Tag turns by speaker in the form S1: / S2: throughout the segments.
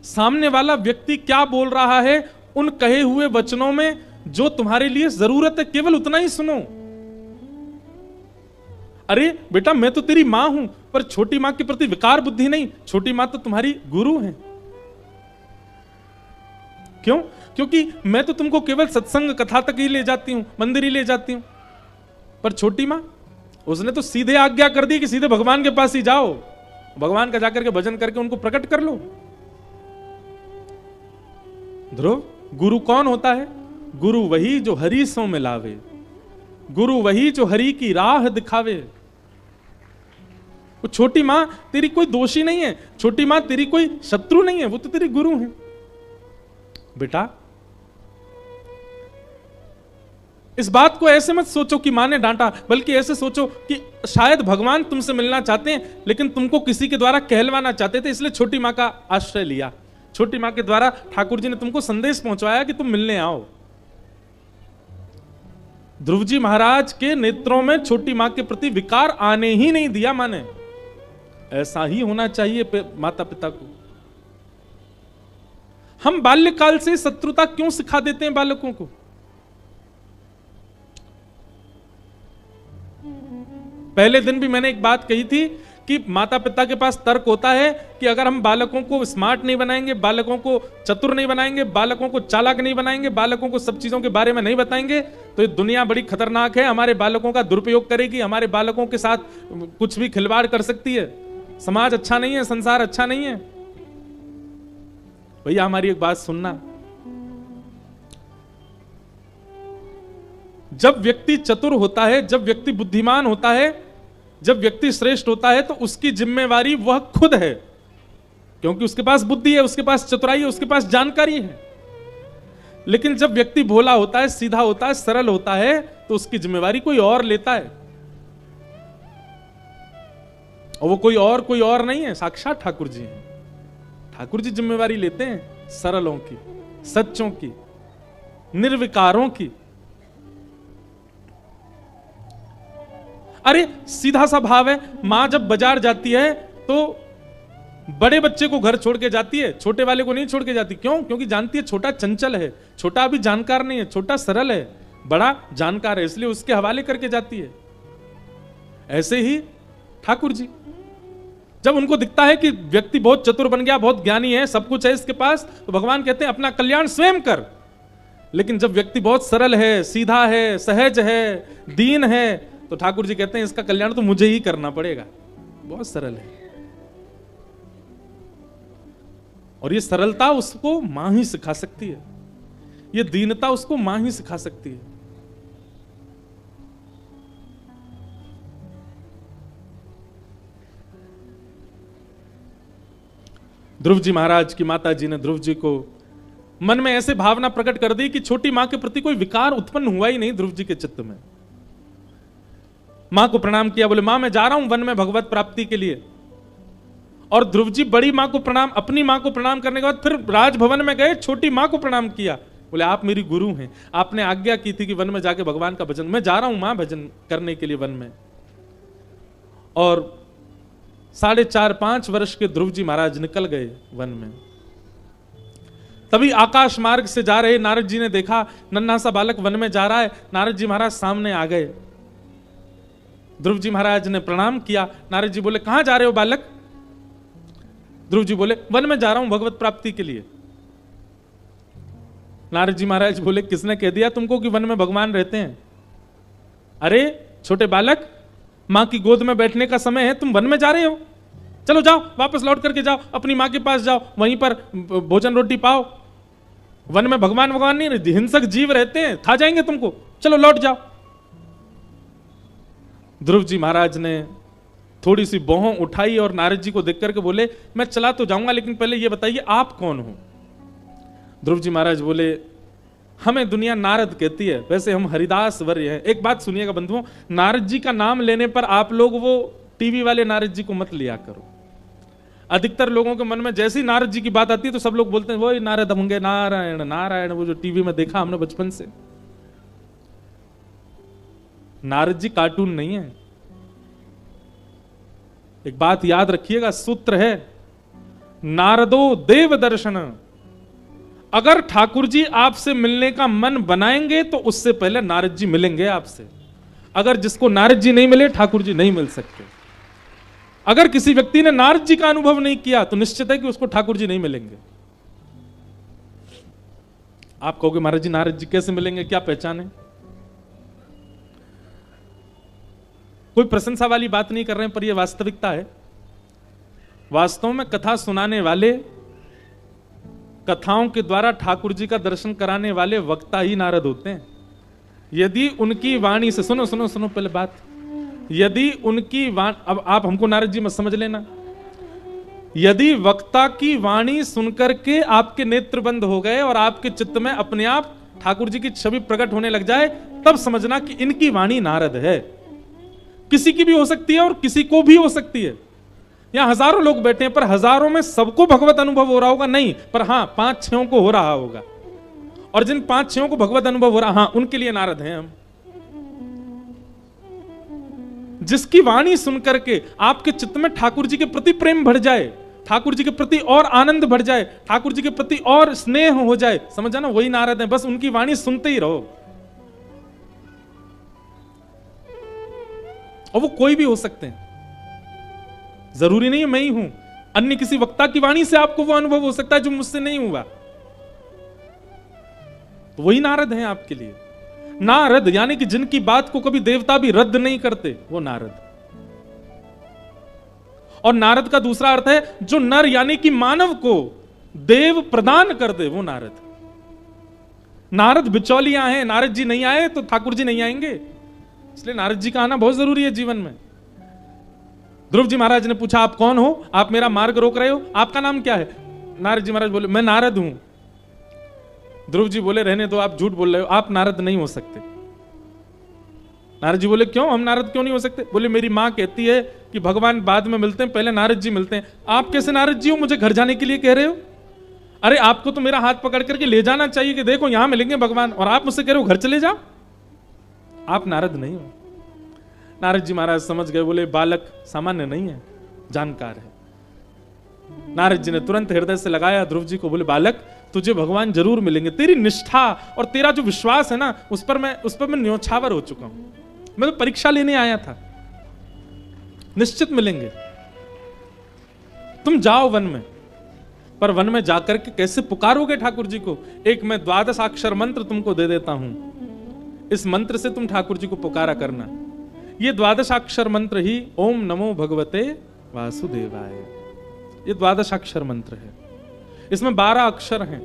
S1: सामने वाला व्यक्ति क्या बोल रहा है उन कहे हुए वचनों में जो तुम्हारे लिए जरूरत है केवल उतना ही सुनो। अरे बेटा मैं तो तेरी मां हूं, पर छोटी मां के प्रति विकार बुद्धि नहीं, छोटी मां तो तुम्हारी गुरु है। क्यों? क्योंकि मैं तो तुमको केवल सत्संग कथा तक ही ले जाती हूं, मंदिर ही ले जाती हूं, पर छोटी मां उसने तो सीधे आज्ञा कर दी कि सीधे भगवान के पास ही जाओ, भगवान का जाकर के भजन करके उनको प्रकट कर लो। ध्रुव, गुरु कौन होता है? गुरु वही जो हरि सो मिलावे, गुरु वही जो हरि की राह दिखावे। वो छोटी मां तेरी कोई दोषी नहीं है, छोटी मां तेरी कोई शत्रु नहीं है, वो तो तेरी गुरु है। बेटा इस बात को ऐसे मत सोचो कि मां ने डांटा, बल्कि ऐसे सोचो कि शायद भगवान तुमसे मिलना चाहते हैं, लेकिन तुमको किसी के द्वारा कहलवाना चाहते थे, इसलिए छोटी मां का आश्रय लिया। छोटी मां के द्वारा ठाकुर जी ने तुमको संदेश पहुंचाया कि तुम मिलने आओ। ध्रुव जी महाराज के नेत्रों में छोटी मां के प्रति विकार आने ही नहीं दिया मां ने। ऐसा ही होना चाहिए माता पिता को। हम बाल्यकाल से शत्रुता क्यों सिखा देते हैं बालकों को? पहले दिन भी मैंने एक बात कही थी कि माता पिता के पास तर्क होता है कि अगर हम बालकों को स्मार्ट नहीं बनाएंगे, बालकों को चतुर नहीं बनाएंगे, बालकों को चालाक नहीं बनाएंगे, बालकों को सब चीजों के बारे में नहीं बताएंगे, तो ये दुनिया बड़ी खतरनाक है, हमारे बालकों का दुरुपयोग करेगी, हमारे बालकों के साथ कुछ भी खिलवाड़ कर सकती है, समाज अच्छा नहीं है, संसार अच्छा नहीं है। भैया हमारी एक बात सुनना, जब व्यक्ति चतुर होता है, जब व्यक्ति बुद्धिमान होता है, जब व्यक्ति श्रेष्ठ होता है, तो उसकी जिम्मेवारी वह खुद है, क्योंकि उसके पास बुद्धि है, उसके पास चतुराई है, उसके पास जानकारी है। लेकिन जब व्यक्ति भोला होता है, सीधा होता है, सरल होता है, तो उसकी जिम्मेवारी कोई और लेता है, और वो कोई और नहीं है, साक्षात ठाकुर जी हैं। ठाकुर जी जिम्मेवारी लेते हैं सरलों की, सच्चों की, निर्विकारों की। अरे सीधा सा भाव है, मां जब बाजार जाती है तो बड़े बच्चे को घर छोड़ के जाती है, छोटे वाले को नहीं छोड़ के जाती। क्यों? क्योंकि जानती है छोटा चंचल है, छोटा अभी जानकार नहीं है, छोटा सरल है, बड़ा जानकार है, इसलिए उसके हवाले करके जाती है। ऐसे ही ठाकुर जी, जब उनको दिखता है कि व्यक्ति बहुत चतुर बन गया, बहुत ज्ञानी है, सब कुछ है इसके पास, तो भगवान कहते हैं अपना कल्याण स्वयं कर। लेकिन जब व्यक्ति बहुत सरल है, सीधा है, सहज है, दीन है, तो ठाकुर जी कहते हैं इसका कल्याण तो मुझे ही करना पड़ेगा। बहुत सरल है, और ये सरलता उसको मां ही सिखा सकती है, ये दीनता उसको मां ही सिखा सकती है। ध्रुव जी महाराज की माता जी ने ध्रुव जी को मन में ऐसे भावना प्रकट कर दी कि छोटी मां के प्रति कोई विकार उत्पन्न हुआ ही नहीं ध्रुव जी के चित्त में। मां को प्रणाम किया, बोले मां मैं जा रहा हूं वन में भगवत प्राप्ति के लिए। और ध्रुव जी बड़ी मां को प्रणाम, अपनी मां को प्रणाम करने के बाद फिर राजभवन में गए, छोटी मां को प्रणाम किया, बोले आप मेरी गुरु हैं, आपने आज्ञा की थी कि वन में जाके भगवान का भजन, मैं जा रहा हूं मां भजन करने के लिए वन में। और 4.5-5 वर्ष के ध्रुव जी महाराज निकल गए वन में। तभी आकाश मार्ग से जा रहे नारद जी ने देखा नन्हा सा बालक वन में जा रहा है। नारद जी महाराज सामने आ गए, ध्रुव जी महाराज ने प्रणाम किया। नारद जी बोले कहां जा रहे हो बालक? ध्रुव जी बोले वन में जा रहा हूं भगवत प्राप्ति के लिए। नारद जी महाराज बोले किसने कह दिया तुमको कि वन में भगवान रहते हैं? अरे छोटे बालक, मां की गोद में बैठने का समय है, तुम वन में जा रहे हो, चलो जाओ वापस लौट करके जाओ, अपनी मां के पास जाओ, वहीं पर भोजन रोटी पाओ। वन में भगवान नहीं रहते, हिंसक जीव रहते हैं, खा जाएंगे तुमको, चलो लौट जाओ। ध्रुव जी महाराज ने थोड़ी सी भौं उठाई और नारद जी को देख करके बोले मैं चला तो जाऊंगा, लेकिन पहले ये बताइए आप कौन हो? ध्रुव जी महाराज बोले हमें दुनिया नारद कहती है, वैसे हम हरिदास वर्य हैं। एक बात सुनिएगा बंधुओं, नारद जी का नाम लेने पर आप लोग वो टीवी वाले नारद जी को मत लिया करो। अधिकतर लोगों के मन में जैसे ही नारद जी की बात आती है तो सब लोग बोलते हैं वो नारद होंगे, नारायण नारायण, वो जो टीवी में देखा हमने बचपन से। नारद जी कार्टून नहीं है, एक बात याद रखिएगा, सूत्र है, नारदो देव दर्शन। अगर ठाकुर जी आपसे मिलने का मन बनाएंगे तो उससे पहले नारद जी मिलेंगे आपसे। अगर जिसको नारद जी नहीं मिले, ठाकुर जी नहीं मिल सकते। अगर किसी व्यक्ति ने नारद जी का अनुभव नहीं किया तो निश्चित है कि उसको ठाकुर जी नहीं मिलेंगे। आप कहोगे महाराज जी नारद जी कैसे मिलेंगे, क्या पहचान है? कोई प्रशंसा वाली बात नहीं कर रहे हैं, पर यह वास्तविकता है। वास्तव में कथा सुनाने वाले, कथाओं के द्वारा ठाकुर जी का दर्शन कराने वाले वक्ता ही नारद होते हैं। यदि उनकी वाणी से, सुनो सुनो सुनो पहले बात, यदि उनकी वाणी, अब आप हमको नारद जी मत समझ लेना, यदि वक्ता की वाणी सुनकर के आपके नेत्र बंद हो गए और आपके चित्त में अपने आप ठाकुर जी की छवि प्रकट होने लग जाए, तब समझना कि इनकी वाणी नारद है। किसी की भी हो सकती है और किसी को भी हो सकती है। यहां हजारों लोग बैठे हैं, पर हजारों में सबको भगवत अनुभव हो रहा होगा नहीं, पर हां 5-6 को हो रहा होगा। और जिन 5-6 को भगवत अनुभव हो रहा, हां उनके लिए नारद हैं हम। जिसकी वाणी सुनकर के आपके चित्त में ठाकुर जी के प्रति प्रेम बढ़ जाए, ठाकुर जी के प्रति और आनंद बढ़ जाए, ठाकुर जी के प्रति और स्नेह हो जाए, समझ ना, वही नारद है। बस उनकी वाणी सुनते ही रहो। और वो कोई भी हो सकते हैं, जरूरी नहीं है मैं ही हूं। अन्य किसी वक्ता की वाणी से आपको वो अनुभव हो सकता है जो मुझसे नहीं हुआ, तो वही नारद हैं आपके लिए। नारद यानी कि जिनकी बात को कभी देवता भी रद्द नहीं करते, वो नारद। और नारद का दूसरा अर्थ है जो नर यानी कि मानव को देव प्रदान कर दे, वो नारद। नारद बिचौलियां हैं, नारद जी नहीं आए तो ठाकुर जी नहीं आएंगे, इसलिए नारद जी का आना बहुत जरूरी है जीवन में। ध्रुव जी महाराज ने पूछा आप कौन हो, आप मेरा मार्ग रोक रहे हो, आपका नाम क्या है? नारद जी महाराज बोले मैं नारद हूं। ध्रुव जी बोले रहने दो, आप झूठ बोल रहे हो, आप नारद नहीं हो सकते। नारद जी बोले क्यों, हम नारद क्यों नहीं हो सकते? बोले मेरी मां कहती है कि भगवान बाद में मिलते हैं, पहले नारद जी मिलते हैं। आप कैसे नारद जी हो, मुझे घर जाने के लिए कह रहे हो? अरे आपको तो मेरा हाथ पकड़ करके ले जाना चाहिए कि देखो यहां मिलेंगे भगवान, और आप मुझसे कह रहे हो घर चले जाओ। आप नारद नहीं हो। नारद जी महाराज समझ गए, बोले बालक सामान्य नहीं है, जानकार है। नारद जी ने तुरंत हृदय से लगाया ध्रुव जी को, बोले बालक तुझे भगवान जरूर मिलेंगे। तेरी निष्ठा और तेरा जो विश्वास है ना, उस पर मैं न्योछावर हो चुका हूं। मैं तो परीक्षा लेने आया था, निश्चित मिलेंगे। तुम जाओ वन में, पर वन में जाकर के कैसे पुकारोगे ठाकुर जी को? एक मैं 12 अक्षर मंत्र तुमको दे देता हूं, इस मंत्र से तुम ठाकुर जी को पुकारा करना। ये 12 अक्षर मंत्र ही ओम नमो भगवते वासुदेवाय, ये 12 अक्षर मंत्र है। इसमें 12 अक्षर हैं।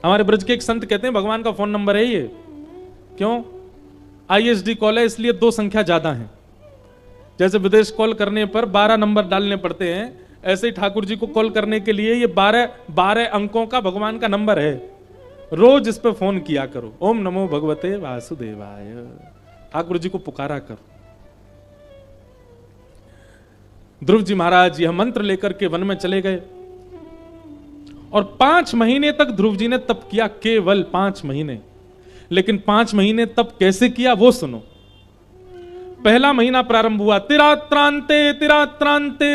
S1: हमारे ब्रज के एक संत कहते हैं भगवान का फोन नंबर है ये। क्यों? ISD कॉल है, इसलिए 2 संख्या ज्यादा है। जैसे विदेश कॉल करने पर 12 नंबर डालने पड़ते हैं, ऐसे ही ठाकुर जी को कॉल करने के लिए ये 12 अंकों का भगवान का नंबर है। रोज इस पे फोन किया करो, ओम नमो भगवते वासुदेवाय, ठाकुर जी को पुकारा करो। ध्रुव जी महाराज यह मंत्र लेकर के वन में चले गए और 5 महीने तक ध्रुव जी ने तप किया, केवल 5 महीने। लेकिन 5 महीने तप कैसे किया वो सुनो। पहला महीना प्रारंभ हुआ तिरात्रांते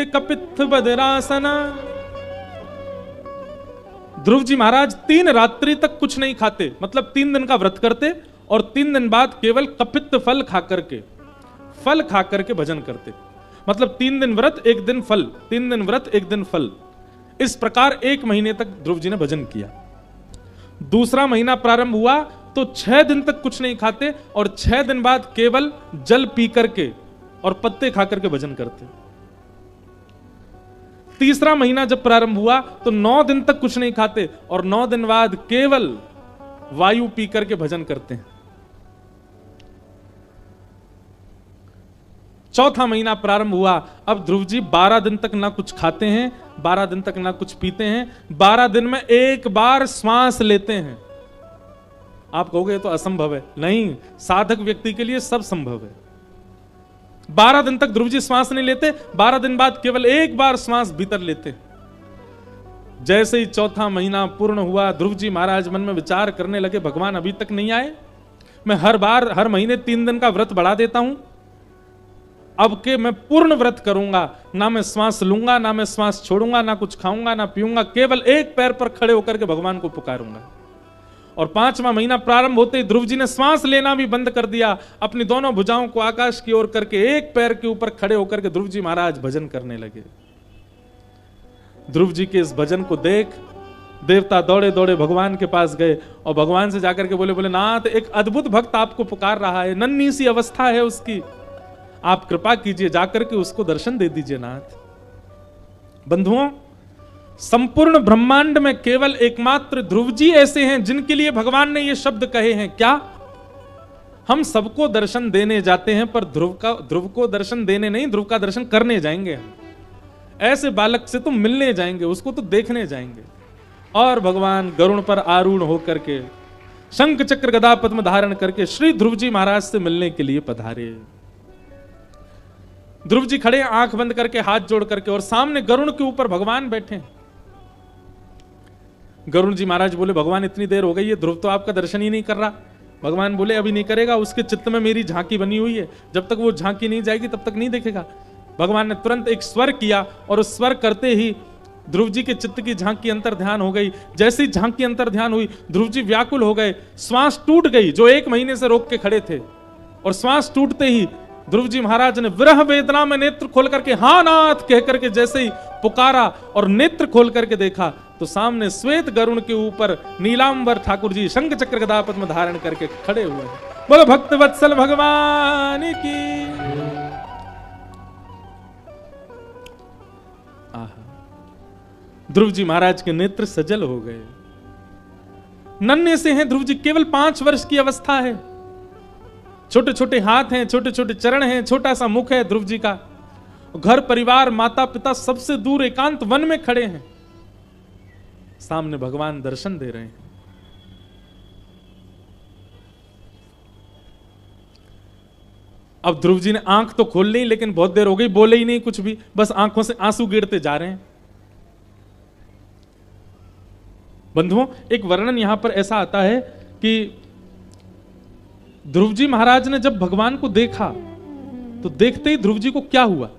S1: कपित्थ बदरासना। ध्रुव जी महाराज 3 रात्रि तक कुछ नहीं खाते, मतलब 3 दिन का व्रत करते और 3 दिन बाद केवल कपित्त फल खा करके भजन करते। मतलब 3 दिन व्रत 1 दिन फल, 3 दिन व्रत 1 दिन फल। इस प्रकार 1 महीने तक ध्रुव जी ने भजन किया। दूसरा महीना प्रारंभ हुआ तो 6 दिन तक कुछ नहीं खाते और 6 दिन बाद केवल जल पी करके और पत्ते खा करके भजन करते। तीसरा महीना जब प्रारंभ हुआ तो 9 दिन तक कुछ नहीं खाते और 9 दिन बाद केवल वायु पी करके भजन करते हैं। चौथा महीना प्रारंभ हुआ, अब ध्रुव जी 12 दिन तक ना कुछ खाते हैं, 12 दिन तक ना कुछ पीते हैं, 12 दिन में 1 बार श्वास लेते हैं। आप कहोगे तो असंभव है, नहीं, साधक व्यक्ति के लिए सब संभव है। 12 दिन तक ध्रुव जी श्वास नहीं लेते, 12 दिन बाद केवल 1 बार श्वास भीतर लेते। जैसे ही चौथा महीना पूर्ण हुआ, ध्रुव जी महाराज मन में विचार करने लगे भगवान अभी तक नहीं आए। मैं हर महीने 3 दिन का व्रत बढ़ा देता हूं, अब के मैं पूर्ण व्रत करूंगा, ना मैं श्वास लूंगा, ना मैं श्वास छोड़ूंगा, ना कुछ खाऊंगा, ना पीऊंगा, केवल एक पैर पर खड़े होकर के भगवान को पुकारूंगा। और 5वां महीना प्रारंभ होते ही ध्रुव जी ने श्वास लेना भी बंद कर दिया, अपनी दोनों भुजाओं को आकाश की ओर करके एक पैर के ऊपर खड़े होकर के ध्रुव जी महाराज भजन करने लगे। ध्रुव जी के इस भजन को देख देवता दौड़े दौड़े भगवान के पास गए और भगवान से जाकर के बोले नाथ, एक अद्भुत भक्त आपको पुकार रहा है, नन्ही सी अवस्था है उसकी, आप कृपा कीजिए, जाकर के उसको दर्शन दे दीजिए नाथ। बंधुओं, संपूर्ण ब्रह्मांड में केवल एकमात्र ध्रुव जी ऐसे हैं जिनके लिए भगवान ने ये शब्द कहे हैं। क्या? हम सबको दर्शन देने जाते हैं, पर ध्रुव को दर्शन देने नहीं, ध्रुव का दर्शन करने जाएंगे हम। ऐसे बालक से तो मिलने जाएंगे, उसको तो देखने जाएंगे। और भगवान गरुड़ पर आरूढ़ होकर के शंख चक्र गदा पद्म धारण करके श्री ध्रुव जी महाराज से मिलने के लिए पधारे। ध्रुव जी खड़े, आंख बंद करके, हाथ जोड़ करके, और सामने गरुड़ के ऊपर भगवान बैठे। गरुड़ जी महाराज बोले भगवान, इतनी देर हो गई है, ध्रुव तो आपका दर्शन ही नहीं कर रहा। भगवान बोले अभी नहीं करेगा, उसके चित्त में मेरी झांकी बनी हुई है, जब तक वो झांकी नहीं जाएगी तब तक नहीं देखेगा। भगवान ने तुरंत एक स्वर किया और उस स्वर करते ही ध्रुव जी के चित्त की झांकी अंतर ध्यान हो गई। जैसी झांकी अंतर ध्यान हुई, ध्रुव जी व्याकुल हो गए, श्वास टूट गई, जो 1 महीने से रोक के खड़े थे। और श्वास टूटते ही ध्रुव जी महाराज ने विरह वेदना में नेत्र खोल करके हाँ नाथ कह करके जैसे ही पुकारा और नेत्र खोल करके देखा तो सामने श्वेत गरुड़ के ऊपर नीलांबर ठाकुर जी शंख चक्र गदा पद्म धारण करके खड़े हुए। बोलो भक्त वत्सल भगवान की। ध्रुव जी महाराज के नेत्र सजल हो गए। नन्हे से हैं ध्रुव जी, केवल 5 वर्ष की अवस्था है, छोटे छोटे हाथ हैं, छोटे छोटे चरण हैं, छोटा सा मुख है ध्रुव जी का। घर परिवार माता पिता सबसे दूर एकांत वन में खड़े हैं, सामने भगवान दर्शन दे रहे हैं। अब ध्रुव जी ने आंख तो खोल ली, लेकिन बहुत देर हो गई, बोले ही नहीं कुछ भी, बस आंखों से आंसू गिरते जा रहे हैं। बंधुओं, एक वर्णन यहां पर ऐसा आता है कि ध्रुव जी महाराज ने जब भगवान को देखा तो देखते ही ध्रुव जी को क्या हुआ?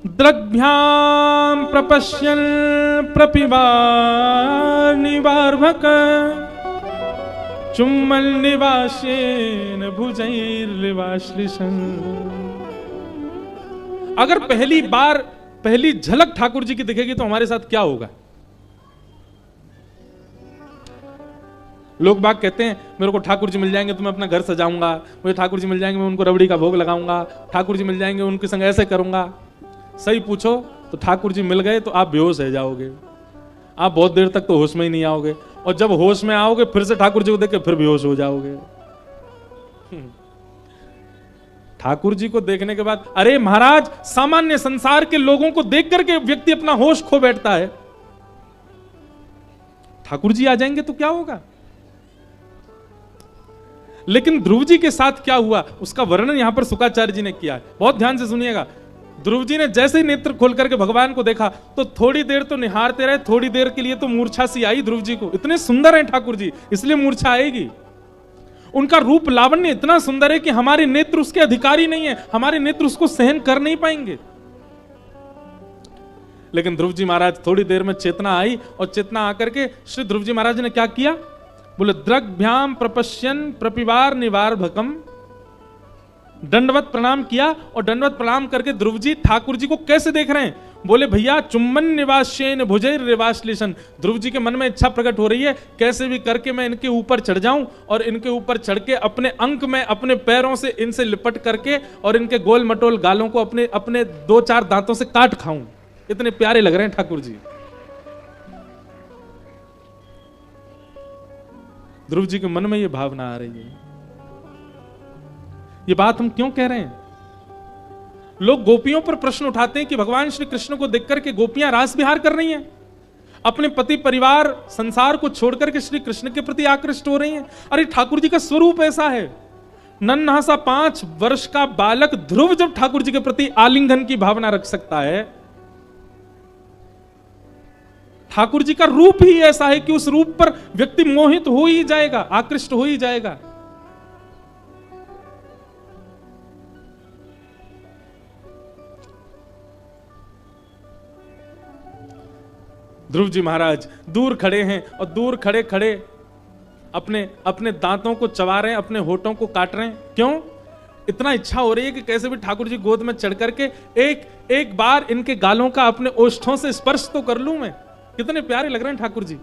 S1: द्रग्भ्याम प्रपश्यन् प्रपिबार निवार्भक चुम्बन निवासेन भुजैर्लिवाश्लिशन। अगर पहली झलक ठाकुर जी की दिखेगी तो हमारे साथ क्या होगा? लोग बाग कहते हैं मेरे को ठाकुर जी मिल जाएंगे तो मैं अपना घर सजाऊंगा, मुझे ठाकुर जी मिल जाएंगे मैं उनको रबड़ी का भोग लगाऊंगा, ठाकुर जी मिल जाएंगे उनके संग ऐसे करूंगा। सही पूछो तो ठाकुर जी मिल गए तो आप बेहोश हो जाओगे, आप बहुत देर तक तो होश में ही नहीं आओगे, और जब होश में आओगे फिर से ठाकुर जी को देख के फिर बेहोश हो जाओगे। ठाकुर जी को देखने के बाद, अरे महाराज, सामान्य संसार के लोगों को देख करके व्यक्ति अपना होश खो बैठता है, ठाकुर जी आ जाएंगे तो क्या होगा? लेकिन ध्रुव जी के साथ क्या हुआ उसका वर्णन यहां पर शुकाचार्य जी ने किया है, बहुत ध्यान से सुनिएगा। ध्रुव जी ने जैसे ही नेत्र खोल करके भगवान को देखा तो थोड़ी देर तो निहारते रहे, थोड़ी देर के लिए तो मूर्छा सी आई ध्रुव जी को। इतने सुंदर हैं ठाकुर जी, इसलिए मूर्छा आएगी। उनका रूप लावण्य इतना सुंदर है कि हमारे नेत्र उसके अधिकारी नहीं है, हमारे नेत्र उसको सहन कर नहीं पाएंगे। लेकिन ध्रुव जी महाराज थोड़ी देर में चेतना आई, और चेतना आकर के श्री ध्रुव जी महाराज ने क्या किया? बोले द्रग्भ्याम प्रपश्यन् प्रपिबार निवार्भकम, दंडवत प्रणाम किया। और दंडवत प्रणाम करके ध्रुव जी ठाकुर जी को कैसे देख रहे हैं? बोले भैया चुम्बन निवासेन भुजैर्लिवाश्लिशन। ध्रुव जी के मन में इच्छा प्रकट हो रही है, कैसे भी करके मैं इनके ऊपर चढ़ जाऊं और इनके ऊपर चढ़ के अपने अंक में अपने पैरों से इनसे लिपट करके और इनके गोल मटोल गालों को अपने अपने 2-4 दांतों से काट खाऊं। इतने प्यारे लग रहे हैं ठाकुर जी। ध्रुव जी के मन में यह भावना आ रही है। ये बात हम क्यों कह रहे हैं? लोग गोपियों पर प्रश्न उठाते हैं कि भगवान श्री कृष्ण को देखकर के गोपियां रास विहार कर रही हैं, अपने पति परिवार संसार को छोड़कर के श्री कृष्ण के प्रति आकृष्ट हो रही हैं। अरे ठाकुर जी का स्वरूप ऐसा है, नन्हा सा 5 वर्ष का बालक ध्रुव जब ठाकुर जी के प्रति आलिंगन की भावना रख सकता है, ठाकुर जी का रूप ही ऐसा है कि उस रूप पर व्यक्ति मोहित हो ही जाएगा, आकृष्ट हो ही जाएगा। ध्रुव जी महाराज दूर खड़े हैं और दूर खड़े खड़े अपने अपने दांतों को चबा रहे हैं, अपने होठों को काट रहे हैं। क्यों? इतना इच्छा हो रही है कि कैसे भी ठाकुर जी गोद में चढ़ करके एक बार इनके गालों का अपने ओष्ठों से स्पर्श तो कर लूं मैं। कितने प्यारे लग रहे हैं ठाकुर जी।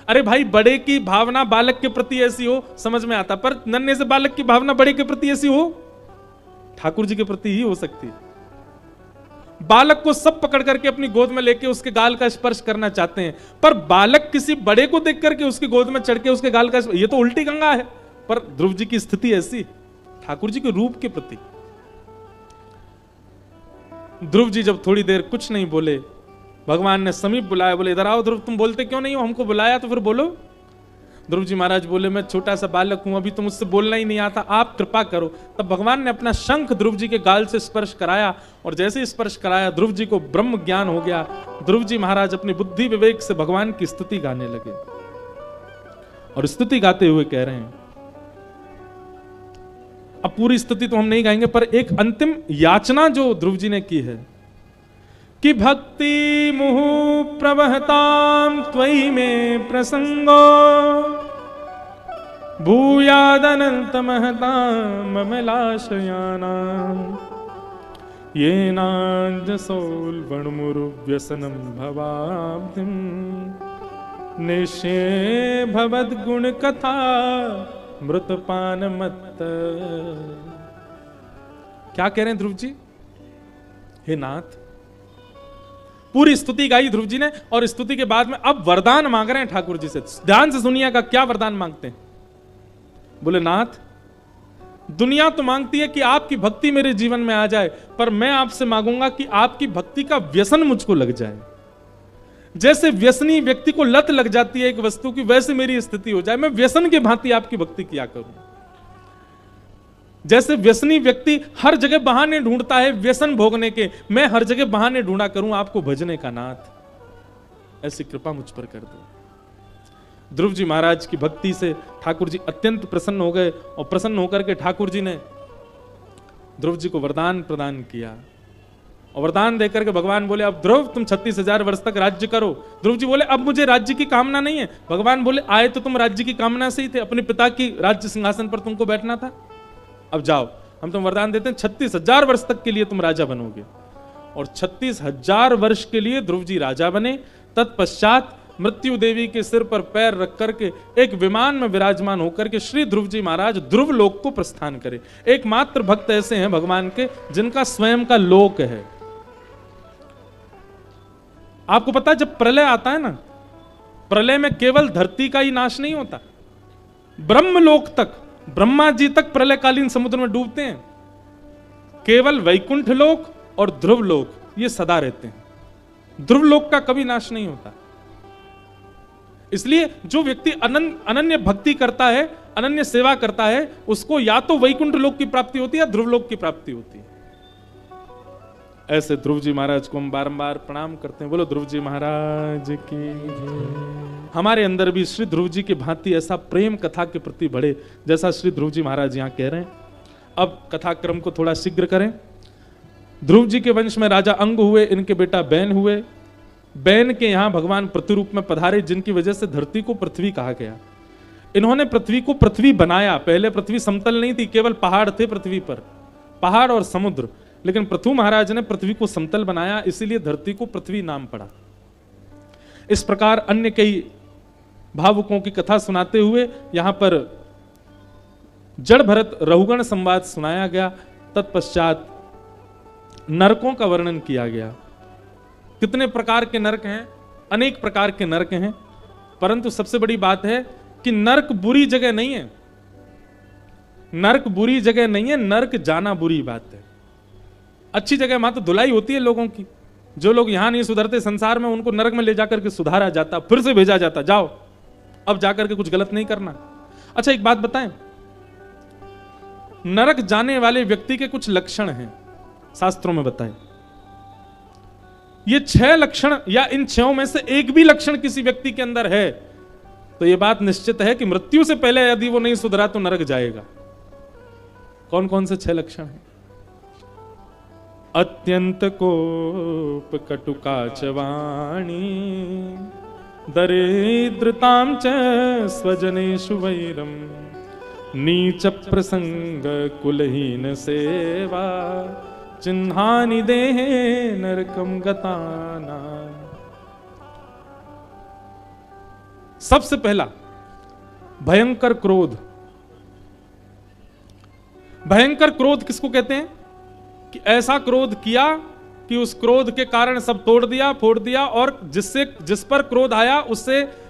S1: अरे भाई, बड़े की भावना बालक के प्रति ऐसी हो समझ में आता, पर नन्हे से बालक की भावना बड़े के प्रति ऐसी हो ठाकुर जी के प्रति ही हो सकती है। बालक को सब पकड़ करके अपनी गोद में लेके उसके गाल का स्पर्श करना चाहते हैं, पर बालक किसी बड़े को देख करके उसकी गोद में चढ़ के उसके गाल का, ये तो उल्टी गंगा है। पर ध्रुव जी की स्थिति ऐसी, ठाकुर जी के रूप के प्रति। ध्रुव जी जब थोड़ी देर कुछ नहीं बोले, भगवान ने समीप बुलाया, बोले इधर आओ ध्रुव, तुम बोलते क्यों नहीं हो? हमको बुलाया तो फिर बोलो। ध्रुव जी महाराज बोले, मैं छोटा सा बालक हूं, अभी तो मुझसे बोलना ही नहीं आता, आप कृपा करो। तब भगवान ने अपना शंख ध्रुव जी के गाल से स्पर्श कराया, और जैसे ही स्पर्श कराया ध्रुव जी को ब्रह्म ज्ञान हो गया। ध्रुव जी महाराज अपनी बुद्धि विवेक से भगवान की स्तुति गाने लगे, और स्तुति गाते हुए कह रहे हैं, अब पूरी स्तुति तो हम नहीं गाएंगे, पर एक अंतिम याचना जो ध्रुव जी ने की है कि भक्ति मुहु प्रवहताम त्वयि में प्रसंगो भूयादनंत महताम ममलाशयानाम येनांजसोल वणमुरु व्यसनम भवाब्धिम निश्चय भवद गुण कथा मृतपान मत। क्या कह रहे हैं ध्रुव जी? हे नाथ, पूरी स्तुति गाई ध्रुव जी ने, और स्तुति के बाद में अब वरदान मांग रहे हैं ठाकुर जी से। ध्यान से सुनिएगा क्या वरदान मांगते हैं। बोले, नाथ, दुनिया तो मांगती है कि आपकी भक्ति मेरे जीवन में आ जाए, पर मैं आपसे मांगूंगा कि आपकी भक्ति का व्यसन मुझको लग जाए। जैसे व्यसनी व्यक्ति को लत लग जाती है एक वस्तु की, वैसे मेरी स्थिति हो जाए, मैं व्यसन के भांति आपकी भक्ति किया करूं। जैसे व्यसनी व्यक्ति हर जगह बहाने ढूंढता है व्यसन भोगने के, मैं हर जगह बहाने ढूंढा करूं आपको भजने का। नाथ, ऐसी कृपा मुझ पर कर दो। ध्रुव जी महाराज की भक्ति से ठाकुर जी अत्यंत प्रसन्न हो गए, और प्रसन्न होकर के ठाकुर जी ने ध्रुव जी को वरदान प्रदान किया। और वरदान देकर के भगवान बोले, अब ध्रुव तुम 36,000 वर्ष तक राज्य करो। ध्रुव जी बोले, अब मुझे राज्य की कामना नहीं है। भगवान बोले, आए तो तुम राज्य की कामना से ही थे, अपने पिता की राज्य सिंहासन पर तुमको बैठना था। अब जाओ, हम तुम वरदान देते हैं, 36,000 वर्ष तक के लिए तुम राजा बनोगे। और 36,000 वर्ष के लिए ध्रुव जी राजा बने। तत्पश्चात मृत्यु देवी के सिर पर पैर रख करके एक विमान में विराजमान होकर के श्री ध्रुव जी महाराज ध्रुव लोक को प्रस्थान करे। एकमात्र भक्त ऐसे हैं भगवान के जिनका स्वयं का लोक है। आपको पता है, जब प्रलय आता है ना, प्रलय में केवल धरती का ही नाश नहीं होता, ब्रह्मलोक तक, ब्रह्मा जी तक प्रलयकालीन समुद्र में डूबते हैं। केवल वैकुंठ लोक और ध्रुव लोक ये सदा रहते हैं। ध्रुव लोक का कभी नाश नहीं होता। इसलिए जो व्यक्ति अनन्य भक्ति करता है, अनन्य सेवा करता है, उसको या तो वैकुंठ लोक की प्राप्ति होती है या ध्रुव लोक की प्राप्ति होती है। ऐसे ध्रुव जी महाराज को हम बारंबार प्रणाम करते हैं। बोलो ध्रुव जी महाराज की। हमारे अंदर भी श्री ध्रुव जी की भांति ऐसा प्रेम कथा के प्रति बढ़े, जैसा श्री ध्रुव जी महाराज यहां कह रहे हैं। अब कथा क्रम को थोड़ा शीघ्र करें। ध्रुव जी के वंश में राजा अंग हुए, इनके बेटा बैन हुए। बैन के यहां भगवान प्रतिरूप में पधारे, जिनकी वजह से धरती को पृथ्वी कहा गया। इन्होंने पृथ्वी को पृथ्वी बनाया। पहले पृथ्वी समतल नहीं थी, केवल पहाड़ थे पृथ्वी पर, पहाड़ और समुद्र। लेकिन पृथु महाराज ने पृथ्वी को समतल बनाया, इसीलिए धरती को पृथ्वी नाम पड़ा। इस प्रकार अन्य कई भावुकों की कथा सुनाते हुए यहां पर जड़ भरत रहुगण संवाद सुनाया गया। तत्पश्चात नरकों का वर्णन किया गया। कितने प्रकार के नरक हैं? अनेक प्रकार के नरक हैं, परंतु सबसे बड़ी बात है कि नरक बुरी जगह नहीं है। नरक बुरी जगह नहीं है, नरक जाना बुरी बात है। अच्छी जगह वहां तो धुलाई होती है लोगों की। जो लोग यहां नहीं सुधरते संसार में, उनको नरक में ले जाकर के सुधारा जाता, फिर से भेजा जाता, जाओ अब जाकर के कुछ गलत नहीं करना। अच्छा एक बात बताएं, नरक जाने वाले व्यक्ति के कुछ लक्षण हैं, शास्त्रों में बताएं। ये 6 लक्षण या इन 6 में से एक भी लक्षण किसी व्यक्ति के अंदर है तो यह बात निश्चित है कि मृत्यु से पहले यदि वो नहीं सुधरा तो नरक जाएगा। कौन कौन से 6 लक्षण हैं? अत्यंत कोप कटुकाच वाणी, दरिद्रतां च स्वजनेषु वैरम नीच प्रसंग कुलहीन सेवा चिन्हानि देहे नरकम गताना। सबसे पहला भयंकर क्रोध। भयंकर क्रोध किसको कहते हैं? कि ऐसा क्रोध किया कि उस क्रोध के कारण सब तोड़ दिया, फोड़ दिया, और जिस पर क्रोध आया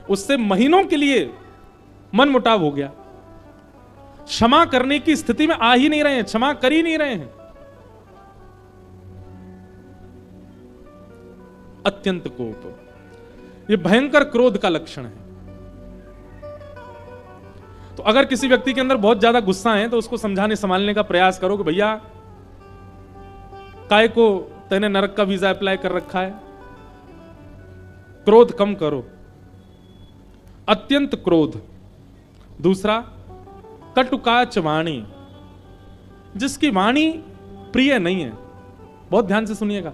S1: उससे महीनों के लिए मन मुटाव हो गया। क्षमा करने की स्थिति में आ ही नहीं रहे हैं, क्षमा कर ही नहीं रहे हैं। अत्यंत कोप, यह भयंकर क्रोध का लक्षण है। तो अगर किसी व्यक्ति के अंदर बहुत ज्यादा गुस्सा है तो उसको समझाने संभालने का प्रयास करो कि भैया काय को तैने नरक का वीजा अप्लाई कर रखा है, क्रोध कम करो। अत्यंत क्रोध। दूसरा कटुकाच वाणी, जिसकी वाणी प्रिय नहीं है। बहुत ध्यान से सुनिएगा,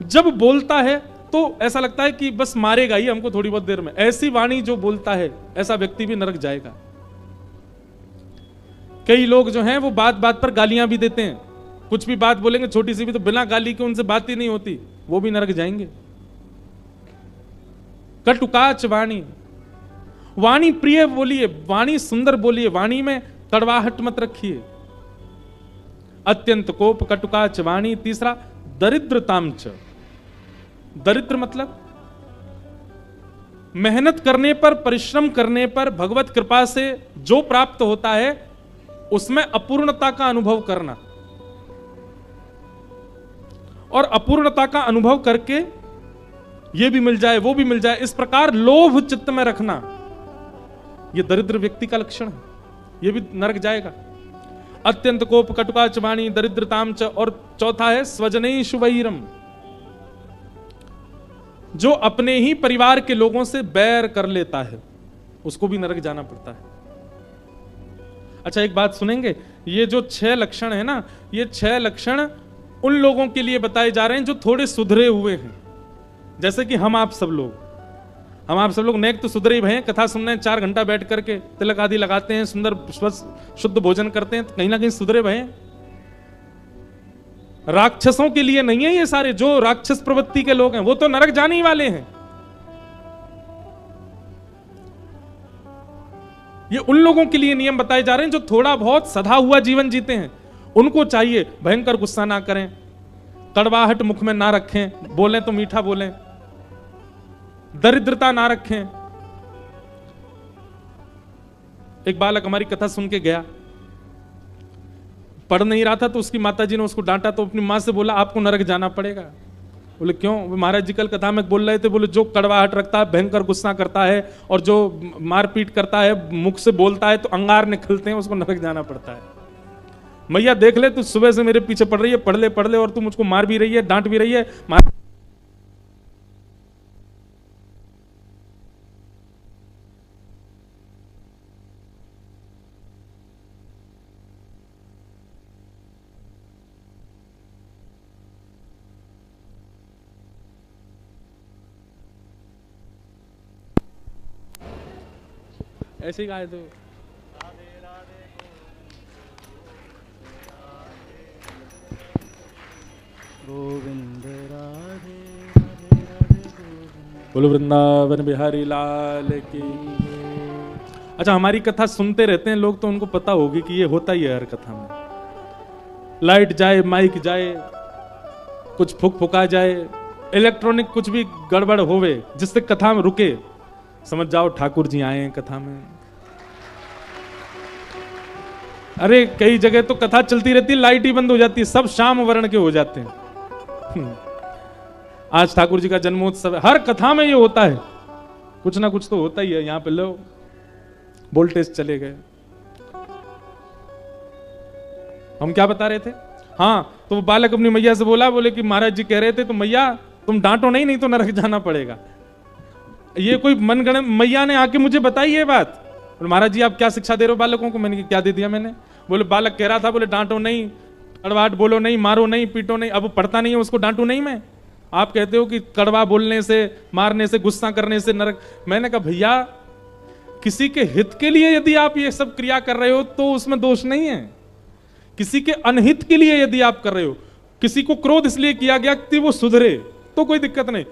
S1: जब बोलता है तो ऐसा लगता है कि बस मारेगा ही हमको थोड़ी बहुत देर में। ऐसी वाणी जो बोलता है ऐसा व्यक्ति भी नरक जाएगा। कई लोग जो हैं वो बात बात पर गालियां भी देते हैं, कुछ भी बात बोलेंगे छोटी सी भी तो बिना गाली के उनसे बात ही नहीं होती, वो भी नरक जाएंगे। कटुकाच वाणी, वाणी प्रिय बोलिए, वाणी सुंदर बोलिए, वाणी में कड़वाहट मत रखिए। अत्यंत कोप, कटुकाच वाणी। तीसरा दरिद्रतांच। दरिद्र मतलब मेहनत करने पर, परिश्रम करने पर भगवत कृपा से जो प्राप्त होता है उसमें अपूर्णता का अनुभव करना, और अपूर्णता का अनुभव करके ये भी मिल जाए वो भी मिल जाए, इस प्रकार लोभ चित्त में रखना, यह दरिद्र व्यक्ति का लक्षण है, यह भी नरक जाएगा। अत्यंत कोप, कटुकाच वाणी, दरिद्रताम च। और चौथा है स्वजनेषु वैरम, जो अपने ही परिवार के लोगों से बैर कर लेता है उसको भी नरक जाना पड़ता है। अच्छा एक बात सुनेंगे, ये जो 6 लक्षण है ना, ये 6 लक्षण उन लोगों के लिए बताए जा रहे हैं जो थोड़े सुधरे हुए हैं। जैसे कि हम आप सब लोग नेक तो सुधरे ही भय, कथा सुनने 4 घंटा बैठ करके तिलक आदि लगाते हैं, सुंदर शुद्ध भोजन करते हैं, तो कहीं ना कहीं सुधरे भय। राक्षसों के लिए नहीं है ये सारे, जो राक्षस प्रवृत्ति के लोग हैं वो तो नरक जाने ही वाले हैं। ये उन लोगों के लिए नियम बताए जा रहे हैं जो थोड़ा बहुत सधा हुआ जीवन जीते हैं। उनको चाहिए भयंकर गुस्सा ना करें, कड़वाहट मुख में ना रखें, बोलें तो मीठा बोलें, दरिद्रता ना रखें। एक बालक हमारी कथा सुन के गया, पढ़ नहीं रहा था तो उसकी माताजी ने उसको डांटा, तो अपनी मां से बोला आपको नरक जाना पड़ेगा। बोले क्यों? महाराज जी कल कथा में बोल रहे थे, बोले जो कड़वाहट रखता है, भयंकर गुस्सा करता है और जो मारपीट करता है, मुख से बोलता है तो अंगार निकलते हैं, उसको नरक जाना पड़ता है। मैया देख ले, तू सुबह से मेरे पीछे पड़ रही है, पढ़ ले और तू मुझको मार भी रही है, डांट भी रही है। ऐसे ही गाए तो
S2: गोविंद राधे राधे राधे गोविंद।
S1: बोलो वृंदावन बिहारी लाल की। अच्छा हमारी कथा सुनते रहते हैं लोग तो उनको पता होगी कि ये होता ही है हर कथा में। लाइट जाए, माइक जाए, कुछ फुक फुका जाए, इलेक्ट्रॉनिक कुछ भी गड़बड़ होवे जिससे कथा में रुके, समझ जाओ ठाकुर जी आए हैं कथा में। अरे कई जगह तो कथा चलती रहती है, लाइट ही बंद हो जाती है, सब शाम वर्ण के हो जाते हैं। आज ठाकुर जी का जन्मोत्सव है, हर कथा में ये होता है, कुछ ना कुछ तो होता ही है। यहां पे लो वोल्टेज चले गए। हम क्या बता रहे थे? हाँ, तो वो बालक अपनी मैया से बोले कि महाराज जी कह रहे थे तो मैया तुम डांटो नहीं तो नरक जाना पड़ेगा। ये कोई मनगढ़ंत मैया ने आके मुझे बताई ये बात। महाराज जी आप क्या शिक्षा दे रहे हो बालकों को? मैंने क्या दे दिया मैंने? बोले बालक कह रहा था, बोले डांटो नहीं, कड़वाहट बोलो नहीं, मारो नहीं, पीटो नहीं। अब पढ़ता नहीं है उसको डांटू नहीं मैं? आप कहते हो कि कड़वा बोलने से, मारने से, गुस्सा करने से नरक। मैंने कहा भैया, किसी के हित के लिए यदि आप ये सब क्रिया कर रहे हो तो उसमें दोष नहीं है। किसी के अनहित के लिए यदि आप कर रहे हो, किसी को क्रोध इसलिए किया गया कि वो सुधरे, तो कोई दिक्कत नहीं।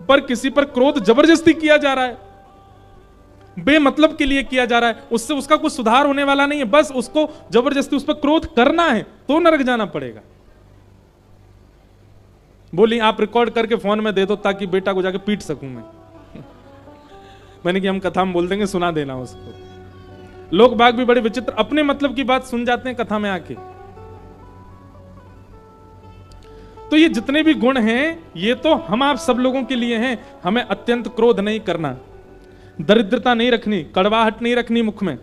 S1: पर किसी पर क्रोध जबरदस्ती किया जा रहा है, बेमतलब के लिए किया जा रहा है, उससे उसका कुछ सुधार होने वाला नहीं है, बस उसको जबरदस्ती उस पर क्रोध करना है, तो नरक जाना पड़ेगा। बोली आप रिकॉर्ड करके फोन में दे दो ताकि बेटा को जाके पीट सकूं मैं। मैंने कि हम कथा में बोल देंगे, सुना देना उसको। लोग बाग भी बड़े विचित्र अपने मतलब की बात सुन जाते हैं कथा में आके। तो ये जितने भी गुण हैं, ये तो हम आप सब लोगों के लिए हैं। हमें अत्यंत क्रोध नहीं करना, दरिद्रता नहीं रखनी, कड़वाहट नहीं रखनी मुख में,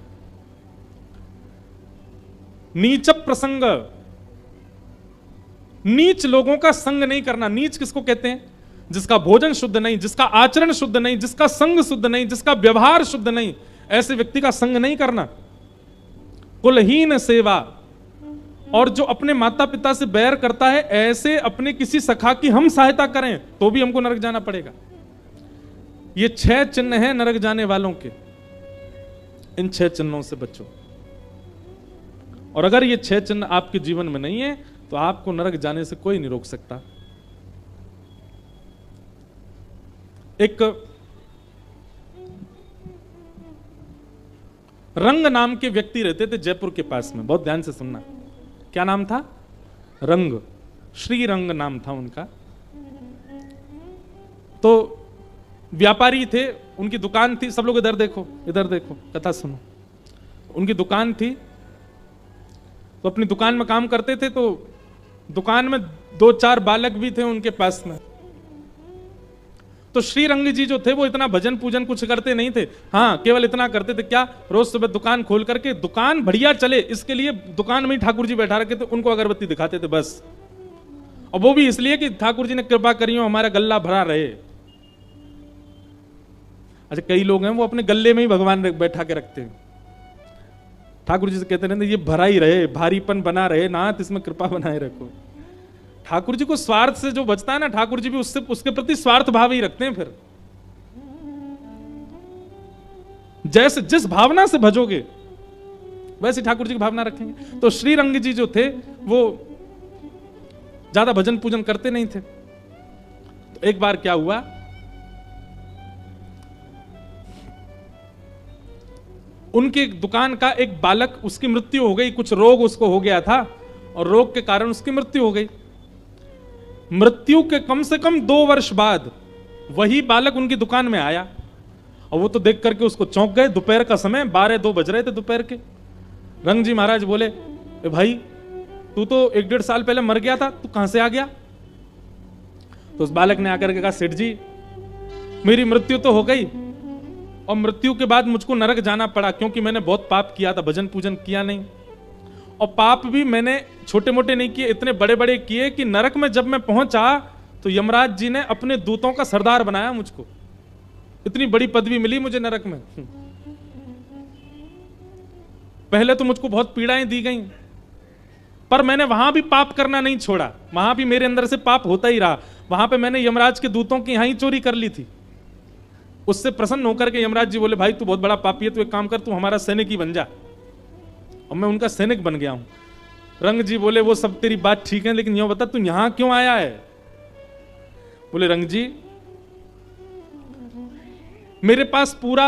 S1: नीच प्रसंग, नीच लोगों का संग नहीं करना। नीच किसको कहते हैं? जिसका भोजन शुद्ध नहीं, जिसका आचरण शुद्ध नहीं, जिसका संग शुद्ध नहीं, जिसका व्यवहार शुद्ध नहीं, ऐसे व्यक्ति का संग नहीं करना। कुलहीन सेवा, और जो अपने माता पिता से बैर करता है, ऐसे अपने किसी सखा की हम सहायता करें तो भी हमको नरक जाना पड़ेगा। ये 6 चिन्ह हैं नरक जाने वालों के। इन 6 चिन्हों से बचो। और अगर ये 6 चिन्ह आपके जीवन में नहीं है तो आपको नरक जाने से कोई नहीं रोक सकता। एक रंग नाम के व्यक्ति रहते थे जयपुर के पास में, बहुत ध्यान से सुनना। क्या नाम था? रंग, श्री रंग नाम था उनका। तो व्यापारी थे, उनकी दुकान थी। सब लोग इधर देखो, इधर देखो, कथा सुनो। उनकी दुकान थी, तो अपनी दुकान में काम करते थे। तो दुकान में 2-4 बालक भी थे उनके पास में। तो श्री रंग जी जो थे वो इतना भजन पूजन कुछ करते नहीं थे। हाँ, केवल इतना करते थे, क्या? रोज सुबह दुकान खोल करके, दुकान बढ़िया चले इसके लिए दुकान में ही ठाकुर जी बैठा रखे थे, उनको अगरबत्ती दिखाते थे बस। और वो भी इसलिए कि ठाकुर जी ने कृपा करी हो, हमारा गल्ला भरा रहे। अच्छा, कई लोग हैं वो अपने गले में ही भगवान बैठा के रखते हैं। ठाकुर जी से कहते रहते ये भरा ही रहे, भारीपन बना रहे, नाथ इसमें कृपा बनाए रखो। ठाकुर जी को स्वार्थ से जो बचता है ना, ठाकुर जी भी उससे उसके प्रति स्वार्थ भाव ही रखते हैं। फिर जैसे जिस भावना से भजोगे वैसे ठाकुर जी की भावना रखेंगे। तो श्री रंग जी जो थे वो ज्यादा भजन पूजन करते नहीं थे। तो एक बार क्या हुआ, उनके दुकान का एक बालक, उसकी मृत्यु हो गई, कुछ रोग उसको हो गया था और रोग के कारण उसकी मृत्यु हो गई। मृत्यु के कम से कम 2 वर्ष बाद वही बालक उनकी दुकान में आया और वो तो देख करके उसको चौंक गए। दोपहर का समय, 12-2 बज रहे थे दोपहर के। रंग जी महाराज बोले, ए भाई, तू तो 1-1.5 साल पहले मर गया था, तू कहां से आ गया? तो उस बालक ने आकर के कहा, सेठ जी मेरी मृत्यु तो हो गई और मृत्यु के बाद मुझको नरक जाना पड़ा, क्योंकि मैंने बहुत पाप किया था, भजन पूजन किया नहीं। और पाप भी मैंने छोटे मोटे नहीं किए, इतने बड़े बड़े किए कि नरक में जब मैं पहुंचा तो यमराज जी ने अपने दूतों का सरदार बनाया मुझको। इतनी बड़ी पदवी मिली मुझे नरक में। पहले तो मुझको बहुत पीड़ाएं दी गई, पर मैंने वहां भी पाप करना नहीं छोड़ा। वहां भी मेरे अंदर से पाप होता ही रहा। वहां पे मैंने यमराज के दूतों की यहां ही चोरी कर ली थी। उससे प्रसन्न होकर के यमराज जी बोले, भाई तू बहुत बड़ा पापी है, तू एक काम कर, तू हमारा सैनिक ही बन जा। और मैं उनका सैनिक बन गया हूं। रंग जी बोले, वो सब तेरी बात ठीक है, लेकिन यो बता तू यहां क्यों आया है? बोले, रंग जी मेरे पास पूरा,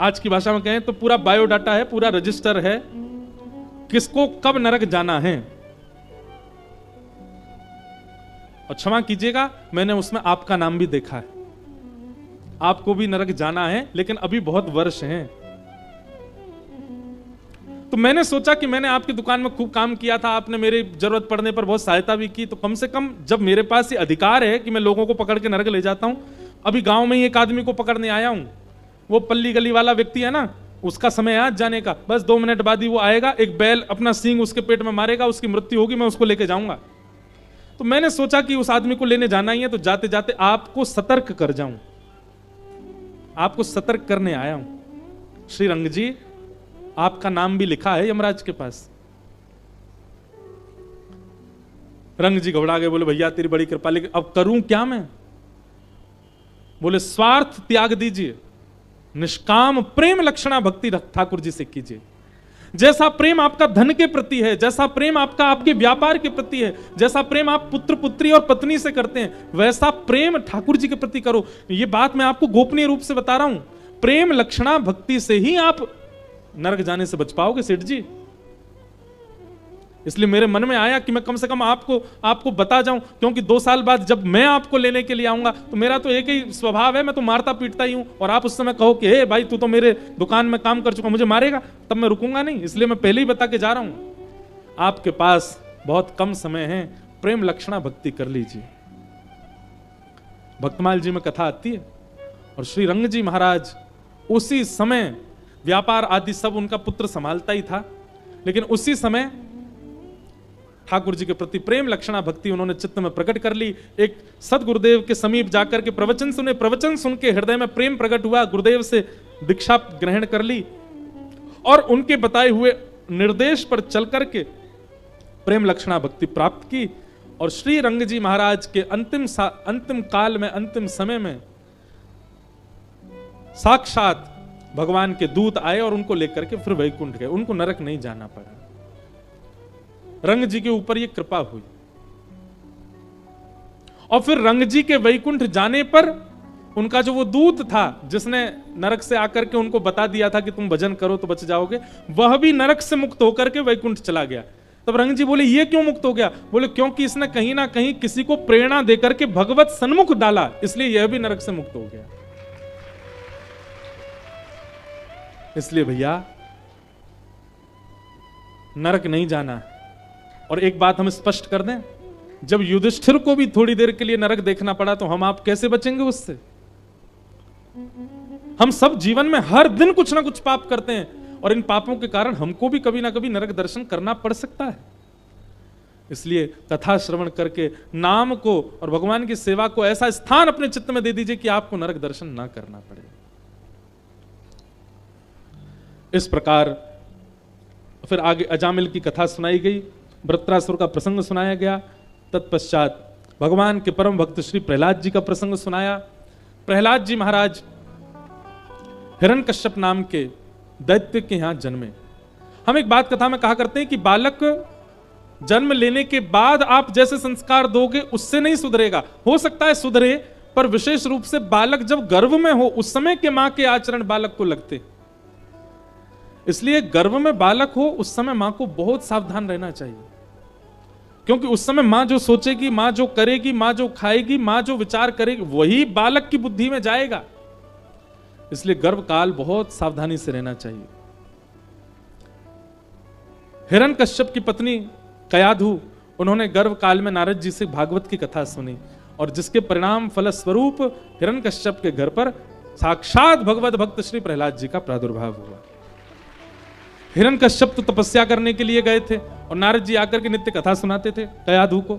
S1: आज की भाषा में कहें तो पूरा बायोडाटा है, पूरा रजिस्टर है, किसको कब नरक जाना है। और क्षमा कीजिएगा, मैंने उसमें आपका नाम भी देखा है। आपको भी नरक जाना है, लेकिन अभी बहुत वर्ष हैं। तो मैंने सोचा कि मैंने आपकी दुकान में खूब काम किया था, आपने मेरी जरूरत पड़ने पर बहुत सहायता भी की, तो कम से कम जब मेरे पास ये अधिकार है कि मैं लोगों को पकड़ के नरक ले जाता हूं, अभी गांव में ही एक आदमी को पकड़ने आया हूं, वो पल्ली गली वाला व्यक्ति है ना, उसका समय आज जाने का, बस 2 मिनट बाद ही वो आएगा, एक बैल अपना सींग उसके पेट में मारेगा, उसकी मृत्यु होगी, मैं उसको लेके जाऊंगा। तो मैंने सोचा कि उस आदमी को लेने जाना ही है, तो जाते जाते आपको सतर्क कर जाऊं, आपको सतर्क करने आया हूं। श्री रंग जी, आपका नाम भी लिखा है यमराज के पास। रंग जी घबरा गए, बोले भैया तेरी बड़ी कृपा, लेकिन अब करूं क्या मैं? बोले स्वार्थ त्याग दीजिए, निष्काम प्रेम लक्षणा भक्ति ठाकुर जी से कीजिए। जैसा प्रेम आपका धन के प्रति है, जैसा प्रेम आपका आपके व्यापार के प्रति है, जैसा प्रेम आप पुत्र पुत्री और पत्नी से करते हैं, वैसा प्रेम ठाकुर जी के प्रति करो। ये बात मैं आपको गोपनीय रूप से बता रहा हूं। प्रेम लक्षणा भक्ति से ही आप नरक जाने से बच पाओगे सेठ जी। इसलिए मेरे मन में आया कि मैं कम से कम आपको बता जाऊं, क्योंकि 2 साल बाद जब मैं आपको लेने के लिए आऊंगा तो मेरा तो एक ही स्वभाव है, मैं तो मारता पीटता ही हूं, और आप उस समय कहो कि हे भाई तू तो मेरे दुकान में काम कर चुका, मुझे मारेगा, तब मैं रुकूंगा नहीं। इसलिए मैं पहले ही बता के जा रहा हूं, आपके पास बहुत कम समय है, प्रेम लक्षणा भक्ति कर लीजिए। भक्तमाल जी में कथा आती है, और श्री रंग जी महाराज उसी समय व्यापार आदि सब उनका पुत्र संभालता ही था, लेकिन उसी समय ठाकुर जी के प्रति प्रेम लक्षणा भक्ति उन्होंने चित्त में प्रकट कर ली। एक सदगुरुदेव के समीप जाकर के प्रवचन सुने, प्रवचन सुन के हृदय में प्रेम प्रकट हुआ, गुरुदेव से दीक्षा ग्रहण कर ली, और उनके बताए हुए निर्देश पर चल करके प्रेम लक्षणा भक्ति प्राप्त की। और श्री रंग जी महाराज के अंतिम काल में, अंतिम समय में साक्षात भगवान के दूत आए और उनको लेकर के फिर वैकुंठ गए, उनको नरक नहीं जाना पड़ा। रंग जी के ऊपर यह कृपा हुई, और फिर रंग जी के वैकुंठ जाने पर उनका जो वो दूत था जिसने नरक से आकर के उनको बता दिया था कि तुम भजन करो तो बच जाओगे, वह भी नरक से मुक्त होकर के वैकुंठ चला गया। तब रंग जी बोले ये क्यों मुक्त हो गया? बोले क्योंकि इसने कहीं ना कहीं किसी को प्रेरणा देकर के भगवत सन्मुख डाला, इसलिए यह भी नरक से मुक्त हो गया। इसलिए भैया नरक नहीं जाना है। और एक बात हम स्पष्ट कर दें, जब युधिष्ठिर को भी थोड़ी देर के लिए नरक देखना पड़ा तो हम आप कैसे बचेंगे उससे? हम सब जीवन में हर दिन कुछ ना कुछ पाप करते हैं, और इन पापों के कारण हमको भी कभी ना कभी नरक दर्शन करना पड़ सकता है। इसलिए कथा श्रवण करके नाम को और भगवान की सेवा को ऐसा स्थान अपने चित्त में दे दीजिए कि आपको नरक दर्शन ना करना पड़े। इस प्रकार फिर आगे अजामिल की कथा सुनाई गई, वृत्रासुर का प्रसंग सुनाया गया। तत्पश्चात भगवान के परम भक्त श्री प्रहलाद जी का प्रसंग सुनाया। प्रहलाद जी महाराज हिरण्यकश्यप नाम के दैत्य के यहां जन्मे। हम एक बात कथा में कहा करते हैं कि बालक जन्म लेने के बाद आप जैसे संस्कार दोगे उससे नहीं सुधरेगा। हो सकता है सुधरे, पर विशेष रूप से बालक जब गर्भ में हो उस समय के मां के आचरण बालक को लगते। इसलिए गर्भ में बालक हो उस समय मां को बहुत सावधान रहना चाहिए, क्योंकि उस समय मां जो सोचेगी, मां जो करेगी, मां जो खाएगी, मां जो विचार करेगी, वही बालक की बुद्धि में जाएगा। इसलिए गर्भ काल बहुत सावधानी से रहना चाहिए। हिरण्यकश्यप की पत्नी कयाधु, उन्होंने गर्भ काल में नारद जी से भागवत की कथा सुनी, और जिसके परिणाम फलस्वरूप हिरण्यकश्यप के घर पर साक्षात भगवत भक्त श्री प्रहलाद जी का प्रादुर्भाव हुआ। हिरण्यकश्यप तो तपस्या करने के लिए गए थे, और नारद जी आकर के नित्य कथा सुनाते थे कयाधु को,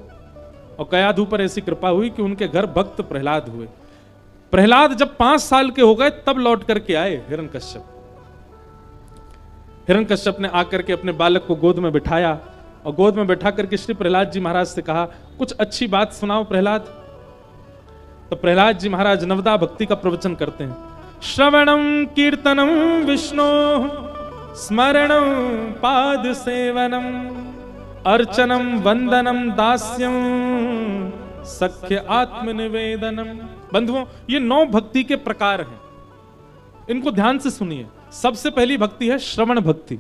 S1: और कयाधु पर ऐसी कृपा हुई कि उनके घर भक्त प्रहलाद हुए। प्रहलाद जब 5 साल के हो गए तब लौट करके आए हिरण्यकश्यप। हिरण्यकश्यप ने आकर के अपने बालक को गोद में बिठाया, और गोद में बैठा करके श्री प्रहलाद जी महाराज से कहा, कुछ अच्छी बात सुनाओ प्रहलाद। तो प्रहलाद जी महाराज नवदा भक्ति का प्रवचन करते हैं। श्रवणम कीर्तनम विष्णु स्मरणं पाद सेवनम अर्चनम वंदनम दास्यम सख्य आत्मनिवेदनम। बंधुओं, ये 9 भक्ति के प्रकार हैं, इनको ध्यान से सुनिए। सबसे पहली भक्ति है श्रवण भक्ति।